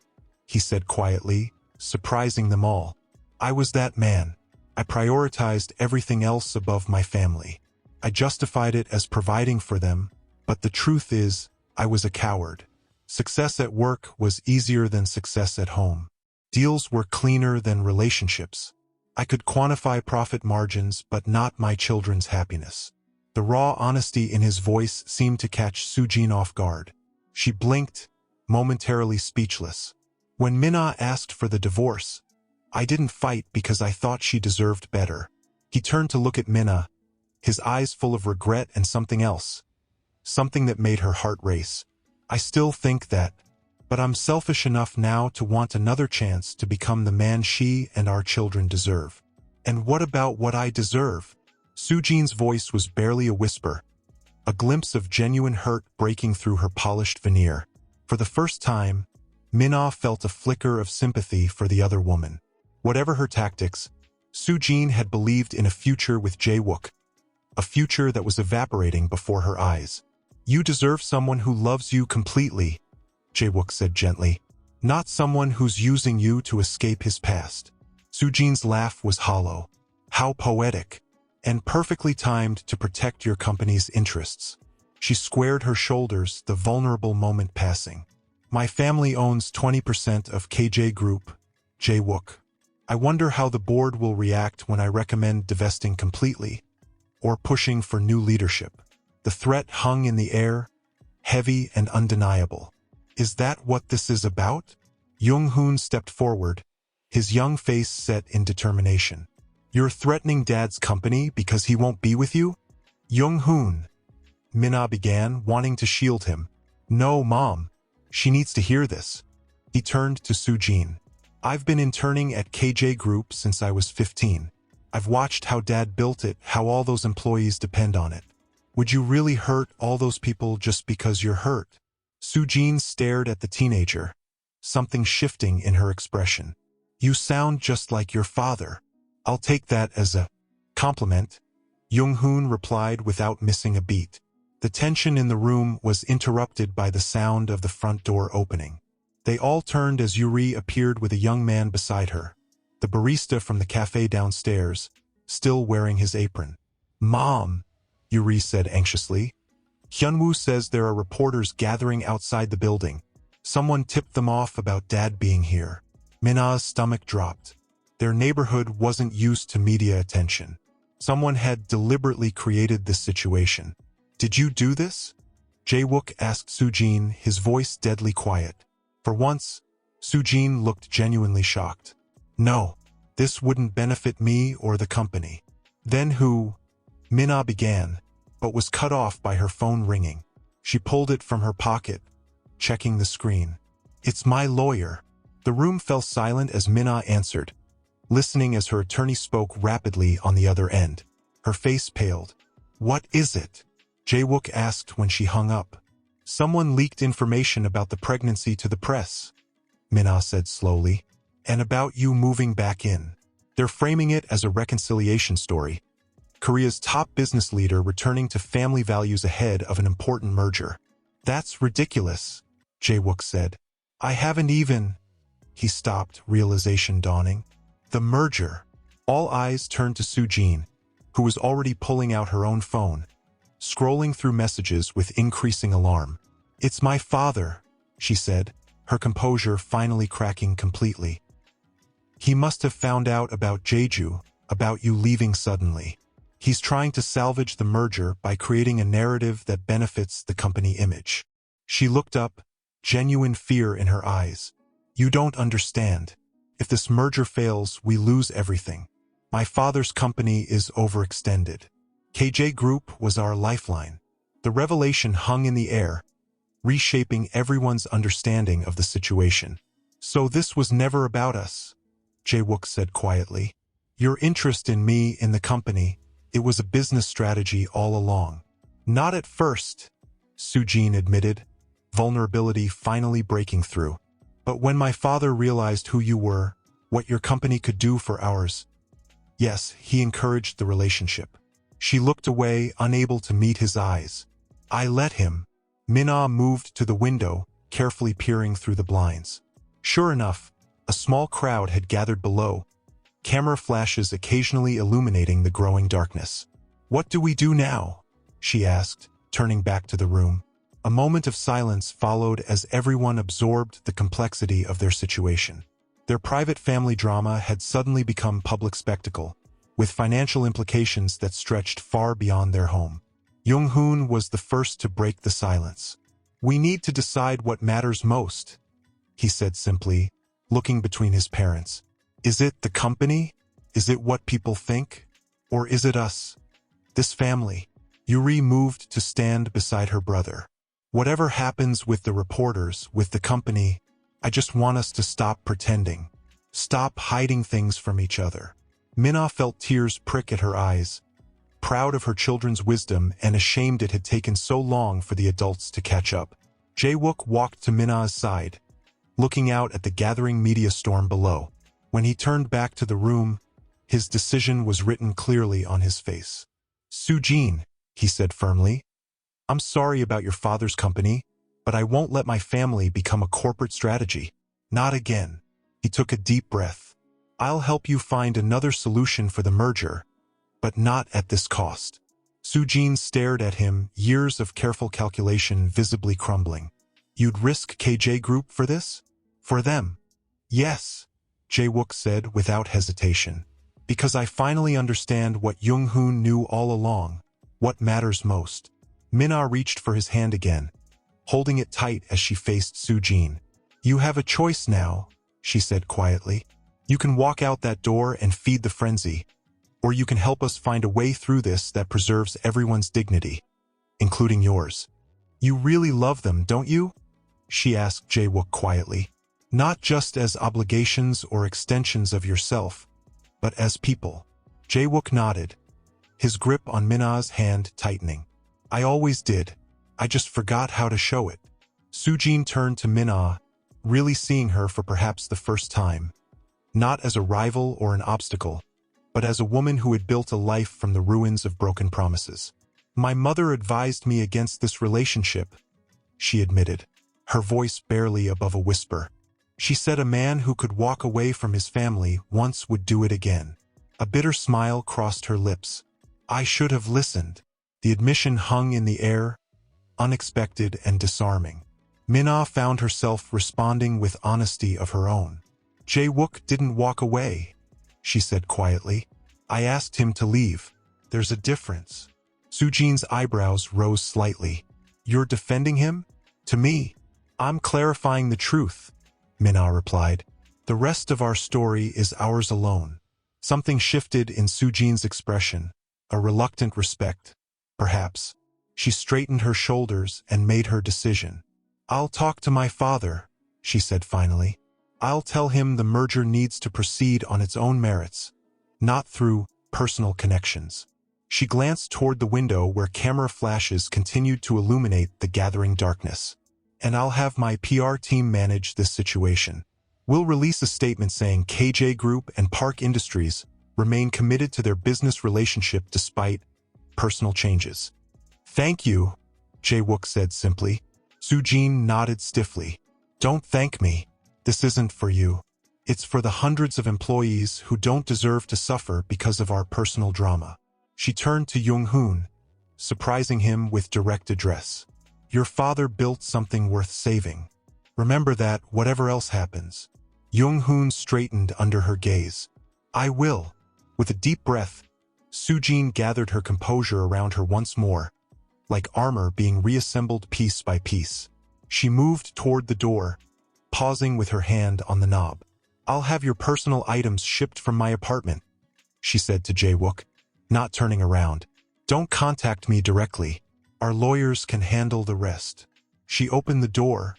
he said quietly, surprising them all. I was that man. I prioritized everything else above my family. I justified it as providing for them, but the truth is, I was a coward. Success at work was easier than success at home. Deals were cleaner than relationships. I could quantify profit margins, but not my children's happiness. The raw honesty in his voice seemed to catch Sujene off guard. She blinked, momentarily speechless. When Mina asked for the divorce, I didn't fight because I thought she deserved better. He turned to look at Mina, his eyes full of regret and something else. Something that made her heart race. I still think that, but I'm selfish enough now to want another chance to become the man she and our children deserve. And what about what I deserve? Sujene's voice was barely a whisper, a glimpse of genuine hurt breaking through her polished veneer. For the first time, Mina felt a flicker of sympathy for the other woman. Whatever her tactics, Sujene had believed in a future with Jae-wook, a future that was evaporating before her eyes. You deserve someone who loves you completely, Jae-wook said gently, not someone who's using you to escape his past. Sujene's laugh was hollow. How poetic, and perfectly timed to protect your company's interests. She squared her shoulders, the vulnerable moment passing. My family owns 20% of KJ Group, Jae-wook. I wonder how the board will react when I recommend divesting completely, or pushing for new leadership. The threat hung in the air, heavy and undeniable. Is that what this is about? Jung-hoon stepped forward, his young face set in determination. You're threatening Dad's company because he won't be with you? Jung-hoon, Mina began, wanting to shield him. No, Mom. She needs to hear this. He turned to Sujene. I've been interning at KJ Group since I was 15. I've watched how Dad built it, how all those employees depend on it. Would you really hurt all those people just because you're hurt? Sujene stared at the teenager, something shifting in her expression. You sound just like your father. I'll take that as a compliment, Jung-hoon replied without missing a beat. The tension in the room was interrupted by the sound of the front door opening. They all turned as Yuri appeared with a young man beside her, the barista from the cafe downstairs, still wearing his apron. Mom, Yuri said anxiously. Hyunwoo says there are reporters gathering outside the building. Someone tipped them off about Dad being here. Mina's stomach dropped. Their neighborhood wasn't used to media attention. Someone had deliberately created this situation. Did you do this? Jae-wook asked Sujene, his voice deadly quiet. For once, Sujene looked genuinely shocked. No, this wouldn't benefit me or the company. Then who? Mina began, but was cut off by her phone ringing. She pulled it from her pocket, checking the screen. It's my lawyer. The room fell silent as Mina answered, listening as her attorney spoke rapidly on the other end. Her face paled. What is it? Jae-wook asked when she hung up. Someone leaked information about the pregnancy to the press, Mina said slowly, and about you moving back in. They're framing it as a reconciliation story. Korea's top business leader returning to family values ahead of an important merger. That's ridiculous, Jae-wook said. I haven't even... He stopped, realization dawning. The merger. All eyes turned to Sujene, who was already pulling out her own phone, scrolling through messages with increasing alarm. It's my father, she said, her composure finally cracking completely. He must have found out about Jeju, about you leaving suddenly. He's trying to salvage the merger by creating a narrative that benefits the company image. She looked up, genuine fear in her eyes. You don't understand. If this merger fails, we lose everything. My father's company is overextended. KJ Group was our lifeline. The revelation hung in the air, reshaping everyone's understanding of the situation. So this was never about us, Jae-wook said quietly. Your interest in me, in the company, it was a business strategy all along. Not at first, Sujene admitted, vulnerability finally breaking through. But when my father realized who you were, what your company could do for ours, yes, he encouraged the relationship. She looked away, unable to meet his eyes. I let him. Mina moved to the window, carefully peering through the blinds. Sure enough, a small crowd had gathered below, camera flashes occasionally illuminating the growing darkness. What do we do now? She asked, turning back to the room. A moment of silence followed as everyone absorbed the complexity of their situation. Their private family drama had suddenly become public spectacle, with financial implications that stretched far beyond their home. Jung-hoon was the first to break the silence. We need to decide what matters most, he said simply, looking between his parents. Is it the company? Is it what people think? Or is it us? This family? Yuri moved to stand beside her brother. Whatever happens with the reporters, with the company, I just want us to stop pretending. Stop hiding things from each other. Mina felt tears prick at her eyes, proud of her children's wisdom and ashamed it had taken so long for the adults to catch up. Jae-wook walked to Mina's side, looking out at the gathering media storm below. When he turned back to the room, his decision was written clearly on his face. Sujene, he said firmly, I'm sorry about your father's company, but I won't let my family become a corporate strategy. Not again. He took a deep breath. I'll help you find another solution for the merger, but not at this cost. Sujene stared at him, years of careful calculation visibly crumbling. You'd risk KJ Group for this? For them? Yes, Jae-wook said without hesitation. Because I finally understand what Jung-hoon knew all along, what matters most. Mina reached for his hand again, holding it tight as she faced Sujene. You have a choice now, she said quietly. You can walk out that door and feed the frenzy, or you can help us find a way through this that preserves everyone's dignity, including yours. You really love them, don't you? She asked Jae-wook quietly. Not just as obligations or extensions of yourself, but as people. Jae-wook nodded, his grip on Mina's hand tightening. I always did. I just forgot how to show it. Sujene turned to Mina, really seeing her for perhaps the first time. Not as a rival or an obstacle, but as a woman who had built a life from the ruins of broken promises. My mother advised me against this relationship, she admitted, her voice barely above a whisper. She said a man who could walk away from his family once would do it again. A bitter smile crossed her lips. I should have listened. The admission hung in the air, unexpected and disarming. Mina found herself responding with honesty of her own. Jae-wook didn't walk away, she said quietly. I asked him to leave. There's a difference. Sujene's eyebrows rose slightly. You're defending him? To me? I'm clarifying the truth, Mina replied. The rest of our story is ours alone. Something shifted in Sujene's expression, a reluctant respect, perhaps. She straightened her shoulders and made her decision. I'll talk to my father, she said finally. I'll tell him the merger needs to proceed on its own merits, not through personal connections. She glanced toward the window where camera flashes continued to illuminate the gathering darkness. And I'll have my PR team manage this situation. We'll release a statement saying KJ Group and Park Industries remain committed to their business relationship despite personal changes. Thank you, Jae-wook said simply. Sujene nodded stiffly. Don't thank me. This isn't for you. It's for the hundreds of employees who don't deserve to suffer because of our personal drama. She turned to Jung-hoon, surprising him with direct address. Your father built something worth saving. Remember that, whatever else happens. Jung-hoon straightened under her gaze. I will. With a deep breath, Sujene gathered her composure around her once more, like armor being reassembled piece by piece. She moved toward the door, pausing with her hand on the knob. I'll have your personal items shipped from my apartment, she said to Jae-wook, not turning around. Don't contact me directly. Our lawyers can handle the rest. She opened the door,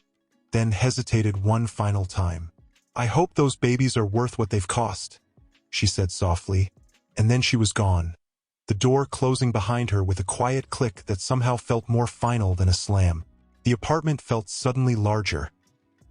then hesitated one final time. I hope those babies are worth what they've cost, she said softly, and then she was gone, the door closing behind her with a quiet click that somehow felt more final than a slam. The apartment felt suddenly larger,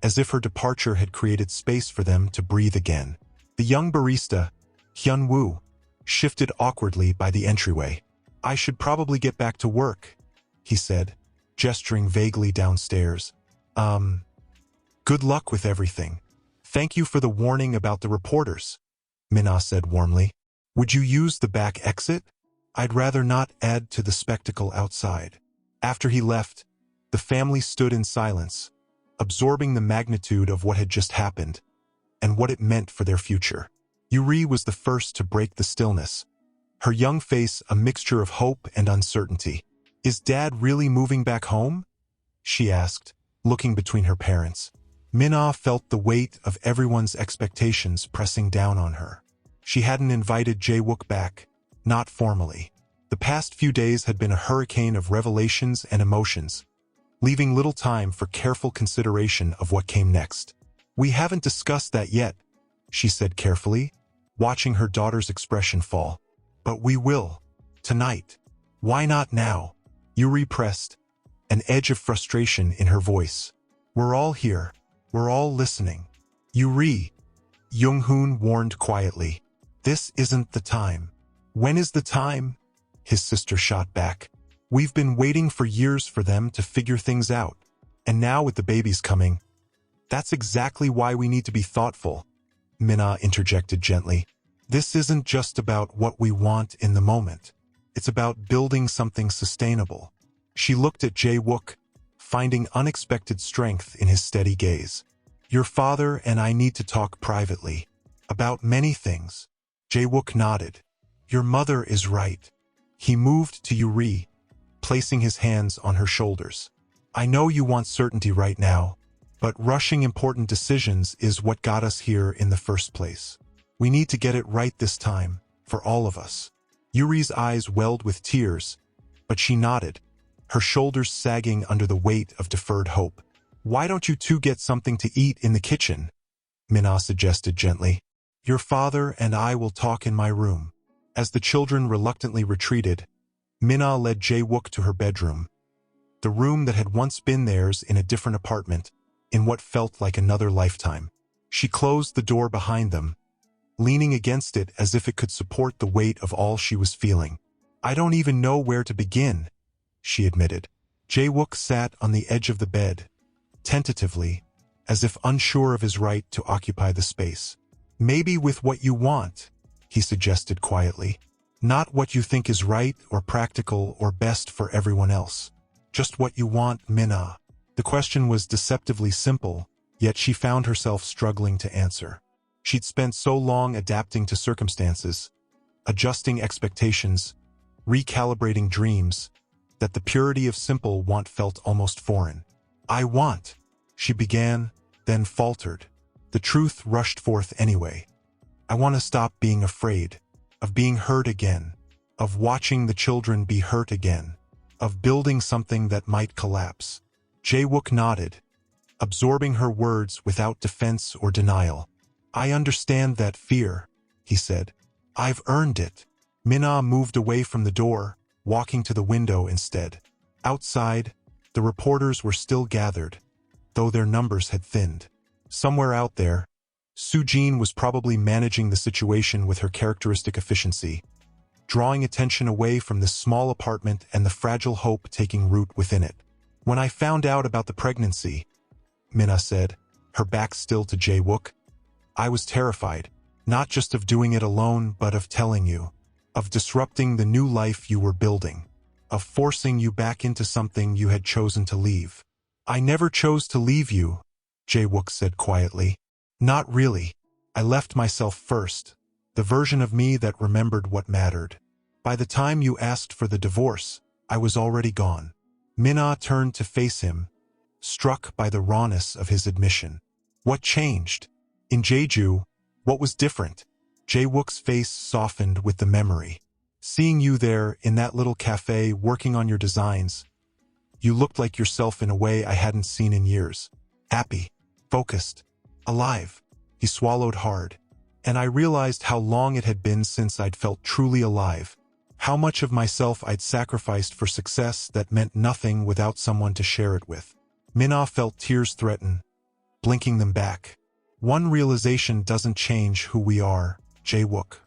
as if her departure had created space for them to breathe again. The young barista, Hyun-woo, shifted awkwardly by the entryway. I should probably get back to work, he said, gesturing vaguely downstairs. Good luck with everything. Thank you for the warning about the reporters, Mina said warmly. Would you use the back exit? I'd rather not add to the spectacle outside. After he left, the family stood in silence, absorbing the magnitude of what had just happened and what it meant for their future. Yuri was the first to break the stillness, her young face a mixture of hope and uncertainty. Is Dad really moving back home? She asked, looking between her parents. Mina felt the weight of everyone's expectations pressing down on her. She hadn't invited Jae-wook back, not formally. The past few days had been a hurricane of revelations and emotions, leaving little time for careful consideration of what came next. We haven't discussed that yet, she said carefully, watching her daughter's expression fall. But we will. Tonight. Why not now? Yuri pressed, an edge of frustration in her voice. We're all here. We're all listening. Yuri, Jung-hoon warned quietly. This isn't the time. When is the time? His sister shot back. We've been waiting for years for them to figure things out. And now with the babies coming, that's exactly why we need to be thoughtful, Mina interjected gently. This isn't just about what we want in the moment. It's about building something sustainable. She looked at Jae-wook, finding unexpected strength in his steady gaze. Your father and I need to talk privately. About many things. Jae-wook nodded. Your mother is right. He moved to Yuri, placing his hands on her shoulders. I know you want certainty right now, but rushing important decisions is what got us here in the first place. We need to get it right this time, for all of us. Yuri's eyes welled with tears, but she nodded, her shoulders sagging under the weight of deferred hope. Why don't you two get something to eat in the kitchen? Mina suggested gently. Your father and I will talk in my room. As the children reluctantly retreated, Mina led Jae-wook to her bedroom, the room that had once been theirs in a different apartment, in what felt like another lifetime. She closed the door behind them, leaning against it as if it could support the weight of all she was feeling. I don't even know where to begin, she admitted. Jae-wook sat on the edge of the bed, tentatively, as if unsure of his right to occupy the space. Maybe with what you want, he suggested quietly. Not what you think is right or practical or best for everyone else. Just what you want, Mina. The question was deceptively simple, yet she found herself struggling to answer. She'd spent so long adapting to circumstances, adjusting expectations, recalibrating dreams, that the purity of simple want felt almost foreign. I want, she began, then faltered. The truth rushed forth anyway. I want to stop being afraid, of being hurt again, of watching the children be hurt again, of building something that might collapse. Jae-wook nodded, absorbing her words without defense or denial. I understand that fear, he said. I've earned it. Mina moved away from the door, walking to the window instead. Outside, the reporters were still gathered, though their numbers had thinned. Somewhere out there, Sujene was probably managing the situation with her characteristic efficiency, drawing attention away from this small apartment and the fragile hope taking root within it. When I found out about the pregnancy, Mina said, her back still to Jae-wook, I was terrified, not just of doing it alone but of telling you, of disrupting the new life you were building, of forcing you back into something you had chosen to leave. I never chose to leave you, Jae-wook said quietly. Not really. I left myself first, the version of me that remembered what mattered. By the time you asked for the divorce, I was already gone. Mina turned to face him, struck by the rawness of his admission. What changed? In Jeju, what was different? Jae-wook's face softened with the memory. Seeing you there in that little cafe working on your designs, you looked like yourself in a way I hadn't seen in years. Happy, focused, alive. He swallowed hard, and I realized how long it had been since I'd felt truly alive. How much of myself I'd sacrificed for success that meant nothing without someone to share it with. Mina felt tears threaten, blinking them back. One realization doesn't change who we are, Jae-wook.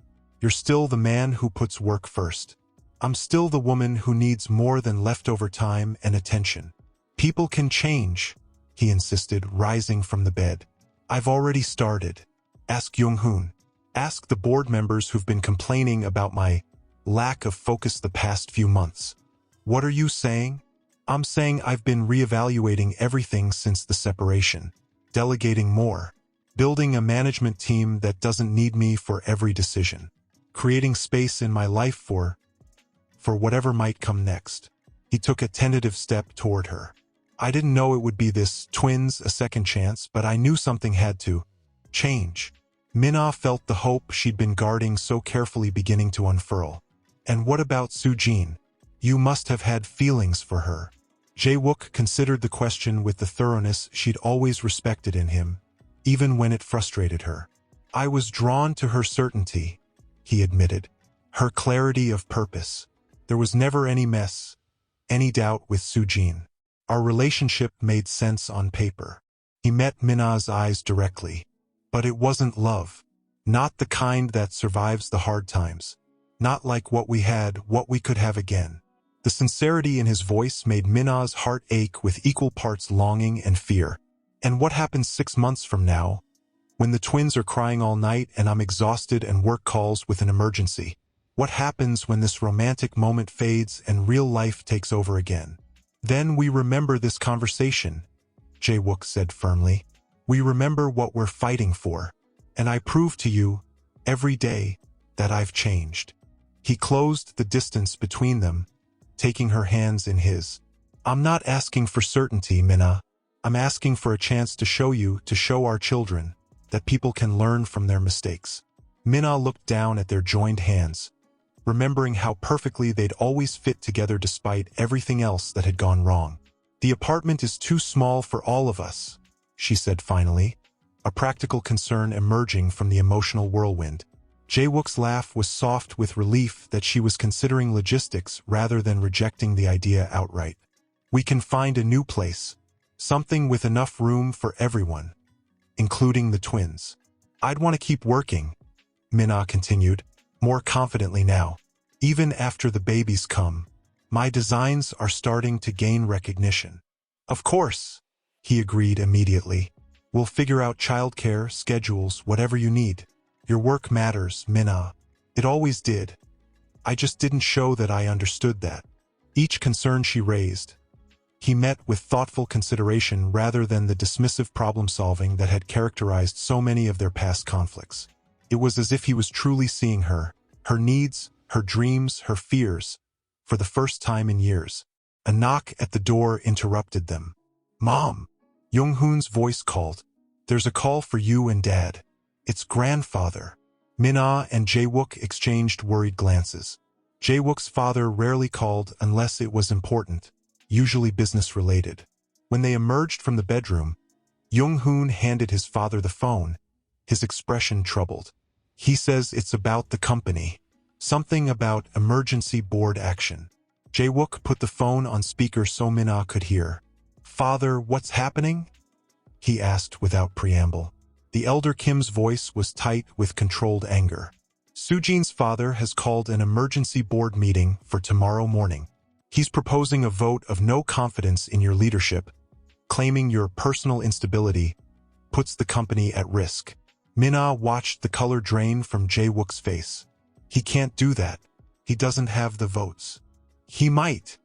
You're still the man who puts work first. I'm still the woman who needs more than leftover time and attention. People can change, he insisted, rising from the bed. I've already started. Ask Young-hoon. Ask the board members who've been complaining about my lack of focus the past few months. What are you saying? I'm saying I've been reevaluating everything since the separation. Delegating more. Building a management team that doesn't need me for every decision. Creating space in my life for whatever might come next. He took a tentative step toward her. I didn't know it would be this, twins, a second chance, but I knew something had to change. Mina felt the hope she'd been guarding so carefully beginning to unfurl. And what about Sujene? You must have had feelings for her. Jae-wook considered the question with the thoroughness she'd always respected in him, even when it frustrated her. I was drawn to her certainty, he admitted. Her clarity of purpose. There was never any mess, any doubt with Sujene. Our relationship made sense on paper. He met Mina's eyes directly. But it wasn't love. Not the kind that survives the hard times. Not like what we had, what we could have again. The sincerity in his voice made Mina's heart ache with equal parts longing and fear. And what happens 6 months from now, when the twins are crying all night and I'm exhausted and work calls with an emergency? What happens when this romantic moment fades and real life takes over again? Then we remember this conversation, Jae-wook said firmly. We remember what we're fighting for. And I prove to you, every day, that I've changed. He closed the distance between them, taking her hands in his. I'm not asking for certainty, Mina. I'm asking for a chance to show our children, that people can learn from their mistakes. Mina looked down at their joined hands, remembering how perfectly they'd always fit together despite everything else that had gone wrong. The apartment is too small for all of us, she said finally, a practical concern emerging from the emotional whirlwind. Jae-wook's laugh was soft with relief that she was considering logistics rather than rejecting the idea outright. We can find a new place, something with enough room for everyone, including the twins. I'd want to keep working, Mina continued, more confidently now. Even after the babies come, my designs are starting to gain recognition. Of course, he agreed immediately. We'll figure out childcare, schedules, whatever you need. Your work matters, Mina. It always did. I just didn't show that I understood that. Each concern she raised, he met with thoughtful consideration rather than the dismissive problem-solving that had characterized so many of their past conflicts. It was as if he was truly seeing her needs, her dreams, her fears, for the first time in years. A knock at the door interrupted them. Mom! Young-hoon's voice called. There's a call for you and Dad. It's grandfather. Mina and Jae-wook exchanged worried glances. Jae-wook's father rarely called unless it was important, usually business-related. When they emerged from the bedroom, Young-hoon handed his father the phone, his expression troubled. He says it's about the company. Something about emergency board action. Jae-wook put the phone on speaker so Mina could hear. Father, what's happening? He asked without preamble. The elder Kim's voice was tight with controlled anger. Sujene's father has called an emergency board meeting for tomorrow morning. He's proposing a vote of no confidence in your leadership, claiming your personal instability puts the company at risk. Mina watched the color drain from Jae-wook's face. He can't do that. He doesn't have the votes. He might,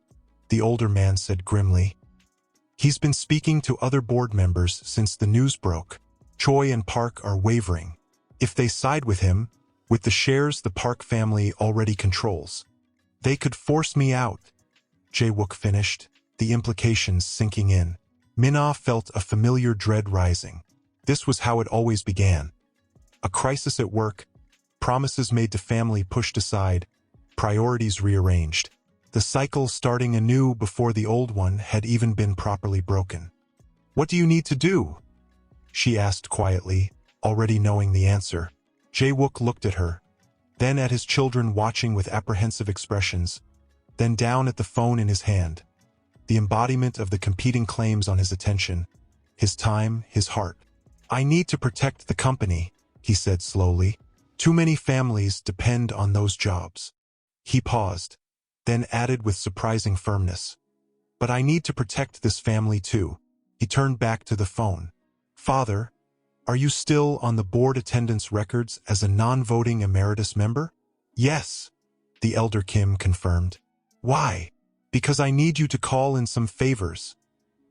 the older man said grimly. He's been speaking to other board members since the news broke. Choi and Park are wavering. If they side with him, with the shares the Park family already controls, they could force me out. Jae-wook finished, the implications sinking in. Mina felt a familiar dread rising. This was how it always began. A crisis at work, promises made to family pushed aside, priorities rearranged. The cycle starting anew before the old one had even been properly broken. What do you need to do? She asked quietly, already knowing the answer. Jae-wook looked at her, then at his children watching with apprehensive expressions, then down at the phone in his hand. The embodiment of the competing claims on his attention, his time, his heart. I need to protect the company, he said slowly. Too many families depend on those jobs. He paused, then added with surprising firmness. But I need to protect this family too. He turned back to the phone. Father, are you still on the board attendance records as a non-voting emeritus member? Yes, the elder Kim confirmed. Why? Because I need you to call in some favors,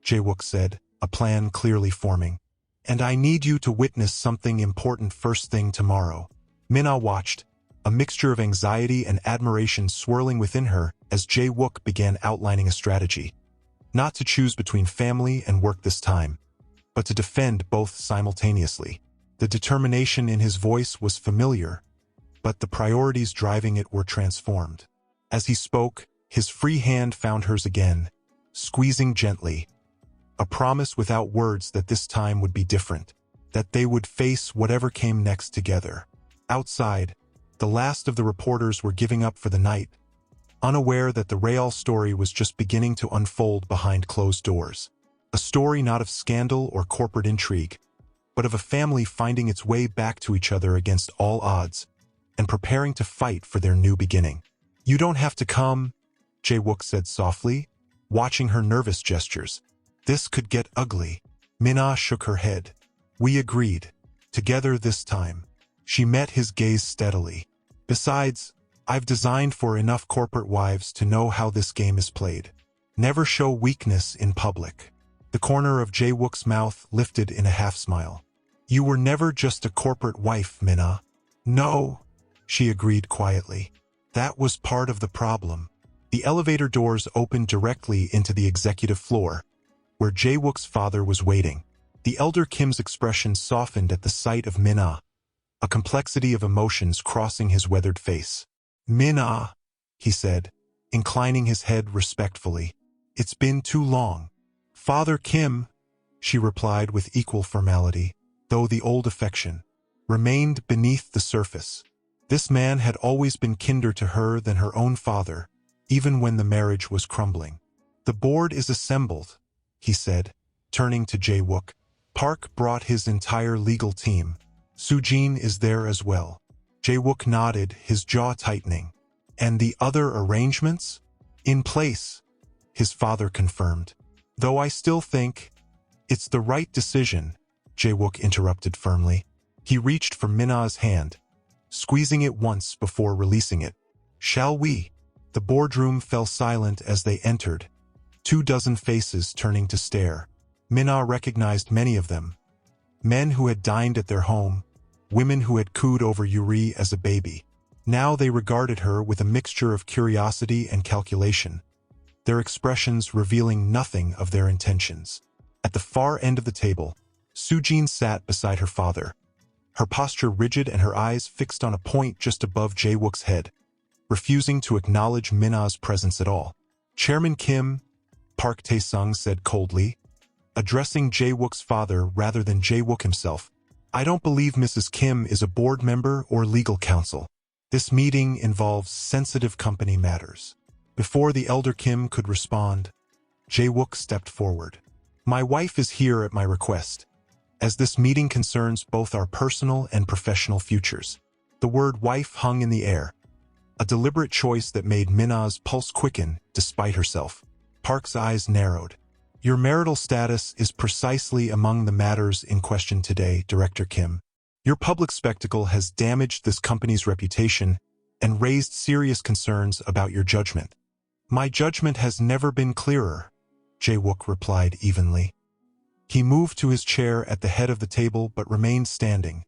Jae-wook said, a plan clearly forming. And I need you to witness something important first thing tomorrow. Mina watched, a mixture of anxiety and admiration swirling within her as Jae-wook began outlining a strategy. Not to choose between family and work this time, but to defend both simultaneously. The determination in his voice was familiar, but the priorities driving it were transformed. As he spoke, his free hand found hers again, squeezing gently. A promise without words that this time would be different, that they would face whatever came next together. Outside, the last of the reporters were giving up for the night, unaware that the Real story was just beginning to unfold behind closed doors. A story not of scandal or corporate intrigue, but of a family finding its way back to each other against all odds and preparing to fight for their new beginning. You don't have to come, Jae-wook said softly, watching her nervous gestures. This could get ugly. Mina shook her head. We agreed. Together this time. She met his gaze steadily. Besides, I've designed for enough corporate wives to know how this game is played. Never show weakness in public. The corner of Jae-wook's mouth lifted in a half-smile. You were never just a corporate wife, Mina. No, she agreed quietly. That was part of the problem. The elevator doors opened directly into the executive floor, where Jae-wook's father was waiting. The elder Kim's expression softened at the sight of Mina, a complexity of emotions crossing his weathered face. Mina, he said, inclining his head respectfully. It's been too long. Father Kim, she replied with equal formality, though the old affection remained beneath the surface. This man had always been kinder to her than her own father, even when the marriage was crumbling. The board is assembled, he said, turning to Jae-wook. Park brought his entire legal team. Sujene is there as well. Jae-wook nodded, his jaw tightening. And the other arrangements? In place, his father confirmed. Though I still think it's the right decision, Jae-wook interrupted firmly. He reached for Mina's hand, squeezing it once before releasing it. Shall we? The boardroom fell silent as they entered, 24 faces turning to stare. Mina recognized many of them. Men who had dined at their home, women who had cooed over Yuri as a baby. Now they regarded her with a mixture of curiosity and calculation, their expressions revealing nothing of their intentions. At the far end of the table, Sujene sat beside her father, her posture rigid and her eyes fixed on a point just above Jae-wook's head, refusing to acknowledge Mina's presence at all. Chairman Kim, Park Tae-sung said coldly, addressing Jae-wook's father rather than Jae-wook himself. I don't believe Mrs. Kim is a board member or legal counsel. This meeting involves sensitive company matters. Before the elder Kim could respond, Jae-wook stepped forward. My wife is here at my request, as this meeting concerns both our personal and professional futures. The word wife hung in the air, a deliberate choice that made Mina's pulse quicken despite herself. Park's eyes narrowed. Your marital status is precisely among the matters in question today, Director Kim. Your public spectacle has damaged this company's reputation and raised serious concerns about your judgment. My judgment has never been clearer, Jae-wook replied evenly. He moved to his chair at the head of the table but remained standing,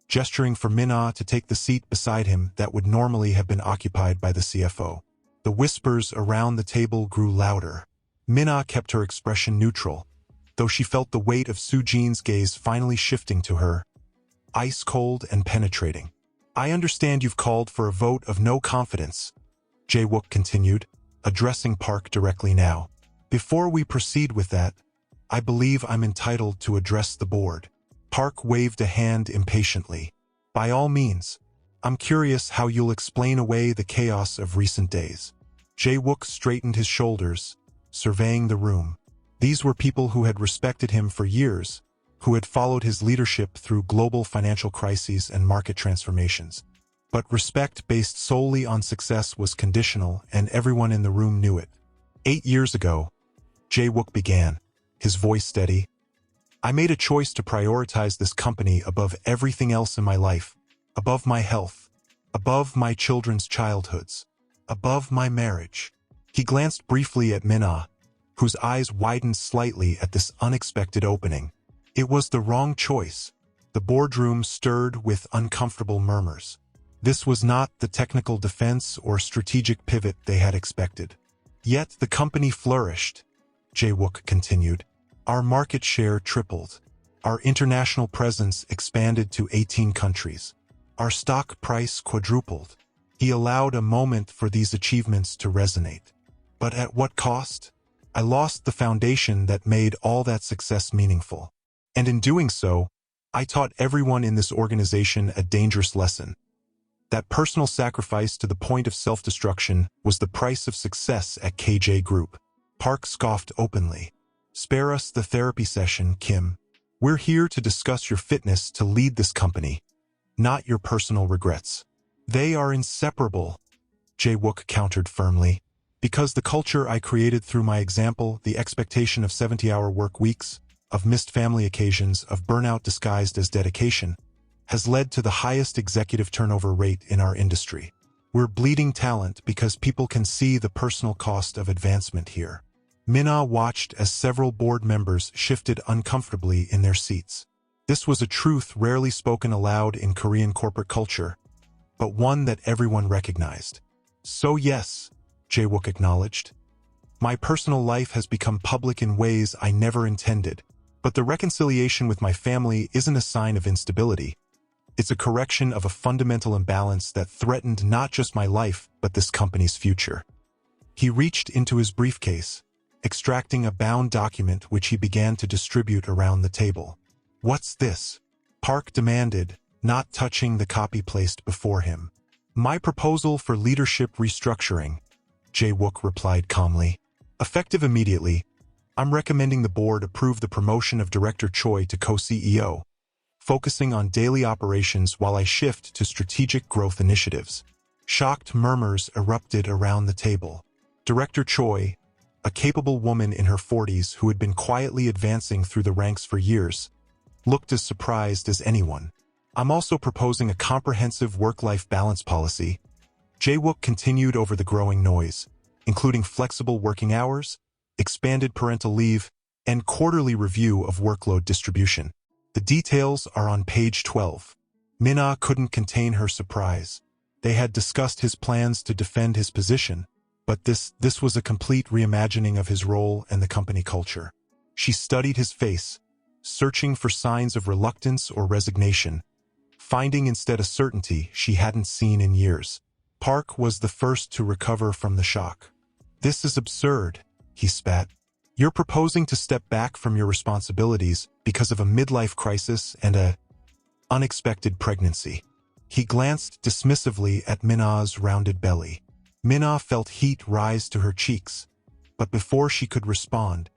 gesturing for Mina to take the seat beside him that would normally have been occupied by the CFO. The whispers around the table grew louder. Mina kept her expression neutral, though she felt the weight of Sujene's gaze finally shifting to her, ice-cold and penetrating. I understand you've called for a vote of no confidence, Jae-wook continued, addressing Park directly now. Before we proceed with that, I believe I'm entitled to address the board. Park waved a hand impatiently. By all means, I'm curious how you'll explain away the chaos of recent days. Jae-wook straightened his shoulders, surveying the room. These were people who had respected him for years, who had followed his leadership through global financial crises and market transformations. But respect based solely on success was conditional, and everyone in the room knew it. 8 years ago, Jae-wook began, his voice steady. I made a choice to prioritize this company above everything else in my life, above my health, above my children's childhoods, above my marriage. He glanced briefly at Mina, whose eyes widened slightly at this unexpected opening. It was the wrong choice. The boardroom stirred with uncomfortable murmurs. This was not the technical defense or strategic pivot they had expected. Yet the company flourished, Jae-wook continued. Our market share tripled. Our international presence expanded to 18 countries. Our stock price quadrupled. He allowed a moment for these achievements to resonate. But at what cost? I lost the foundation that made all that success meaningful. And in doing so, I taught everyone in this organization a dangerous lesson. That personal sacrifice to the point of self-destruction was the price of success at KJ Group. Park scoffed openly. Spare us the therapy session, Kim. We're here to discuss your fitness to lead this company, not your personal regrets. They are inseparable, Jae-wook countered firmly. Because the culture I created through my example, the expectation of 70-hour work weeks, of missed family occasions, of burnout disguised as dedication, has led to the highest executive turnover rate in our industry. We're bleeding talent because people can see the personal cost of advancement here. Mina watched as several board members shifted uncomfortably in their seats. This was a truth rarely spoken aloud in Korean corporate culture, but one that everyone recognized. So yes, Jae-wook acknowledged, my personal life has become public in ways I never intended, but the reconciliation with my family isn't a sign of instability. It's a correction of a fundamental imbalance that threatened not just my life, but this company's future. He reached into his briefcase, extracting a bound document which he began to distribute around the table. What's this? Park demanded, not touching the copy placed before him. My proposal for leadership restructuring, Jae-wook replied calmly. Effective immediately, I'm recommending the board approve the promotion of Director Choi to co-CEO, focusing on daily operations while I shift to strategic growth initiatives. Shocked murmurs erupted around the table. Director Choi, a capable woman in her 40s who had been quietly advancing through the ranks for years, looked as surprised as anyone. I'm also proposing a comprehensive work-life balance policy. Jae-wook continued over the growing noise, including flexible working hours, expanded parental leave, and quarterly review of workload distribution. The details are on page 12. Mina couldn't contain her surprise. They had discussed his plans to defend his position, but this was a complete reimagining of his role and the company culture. She studied his face, searching for signs of reluctance or resignation, finding instead a certainty she hadn't seen in years. Park was the first to recover from the shock. This is absurd, he spat. You're proposing to step back from your responsibilities because of a midlife crisis and a unexpected pregnancy. He glanced dismissively at Mina's rounded belly. Mina felt heat rise to her cheeks, but before she could respond,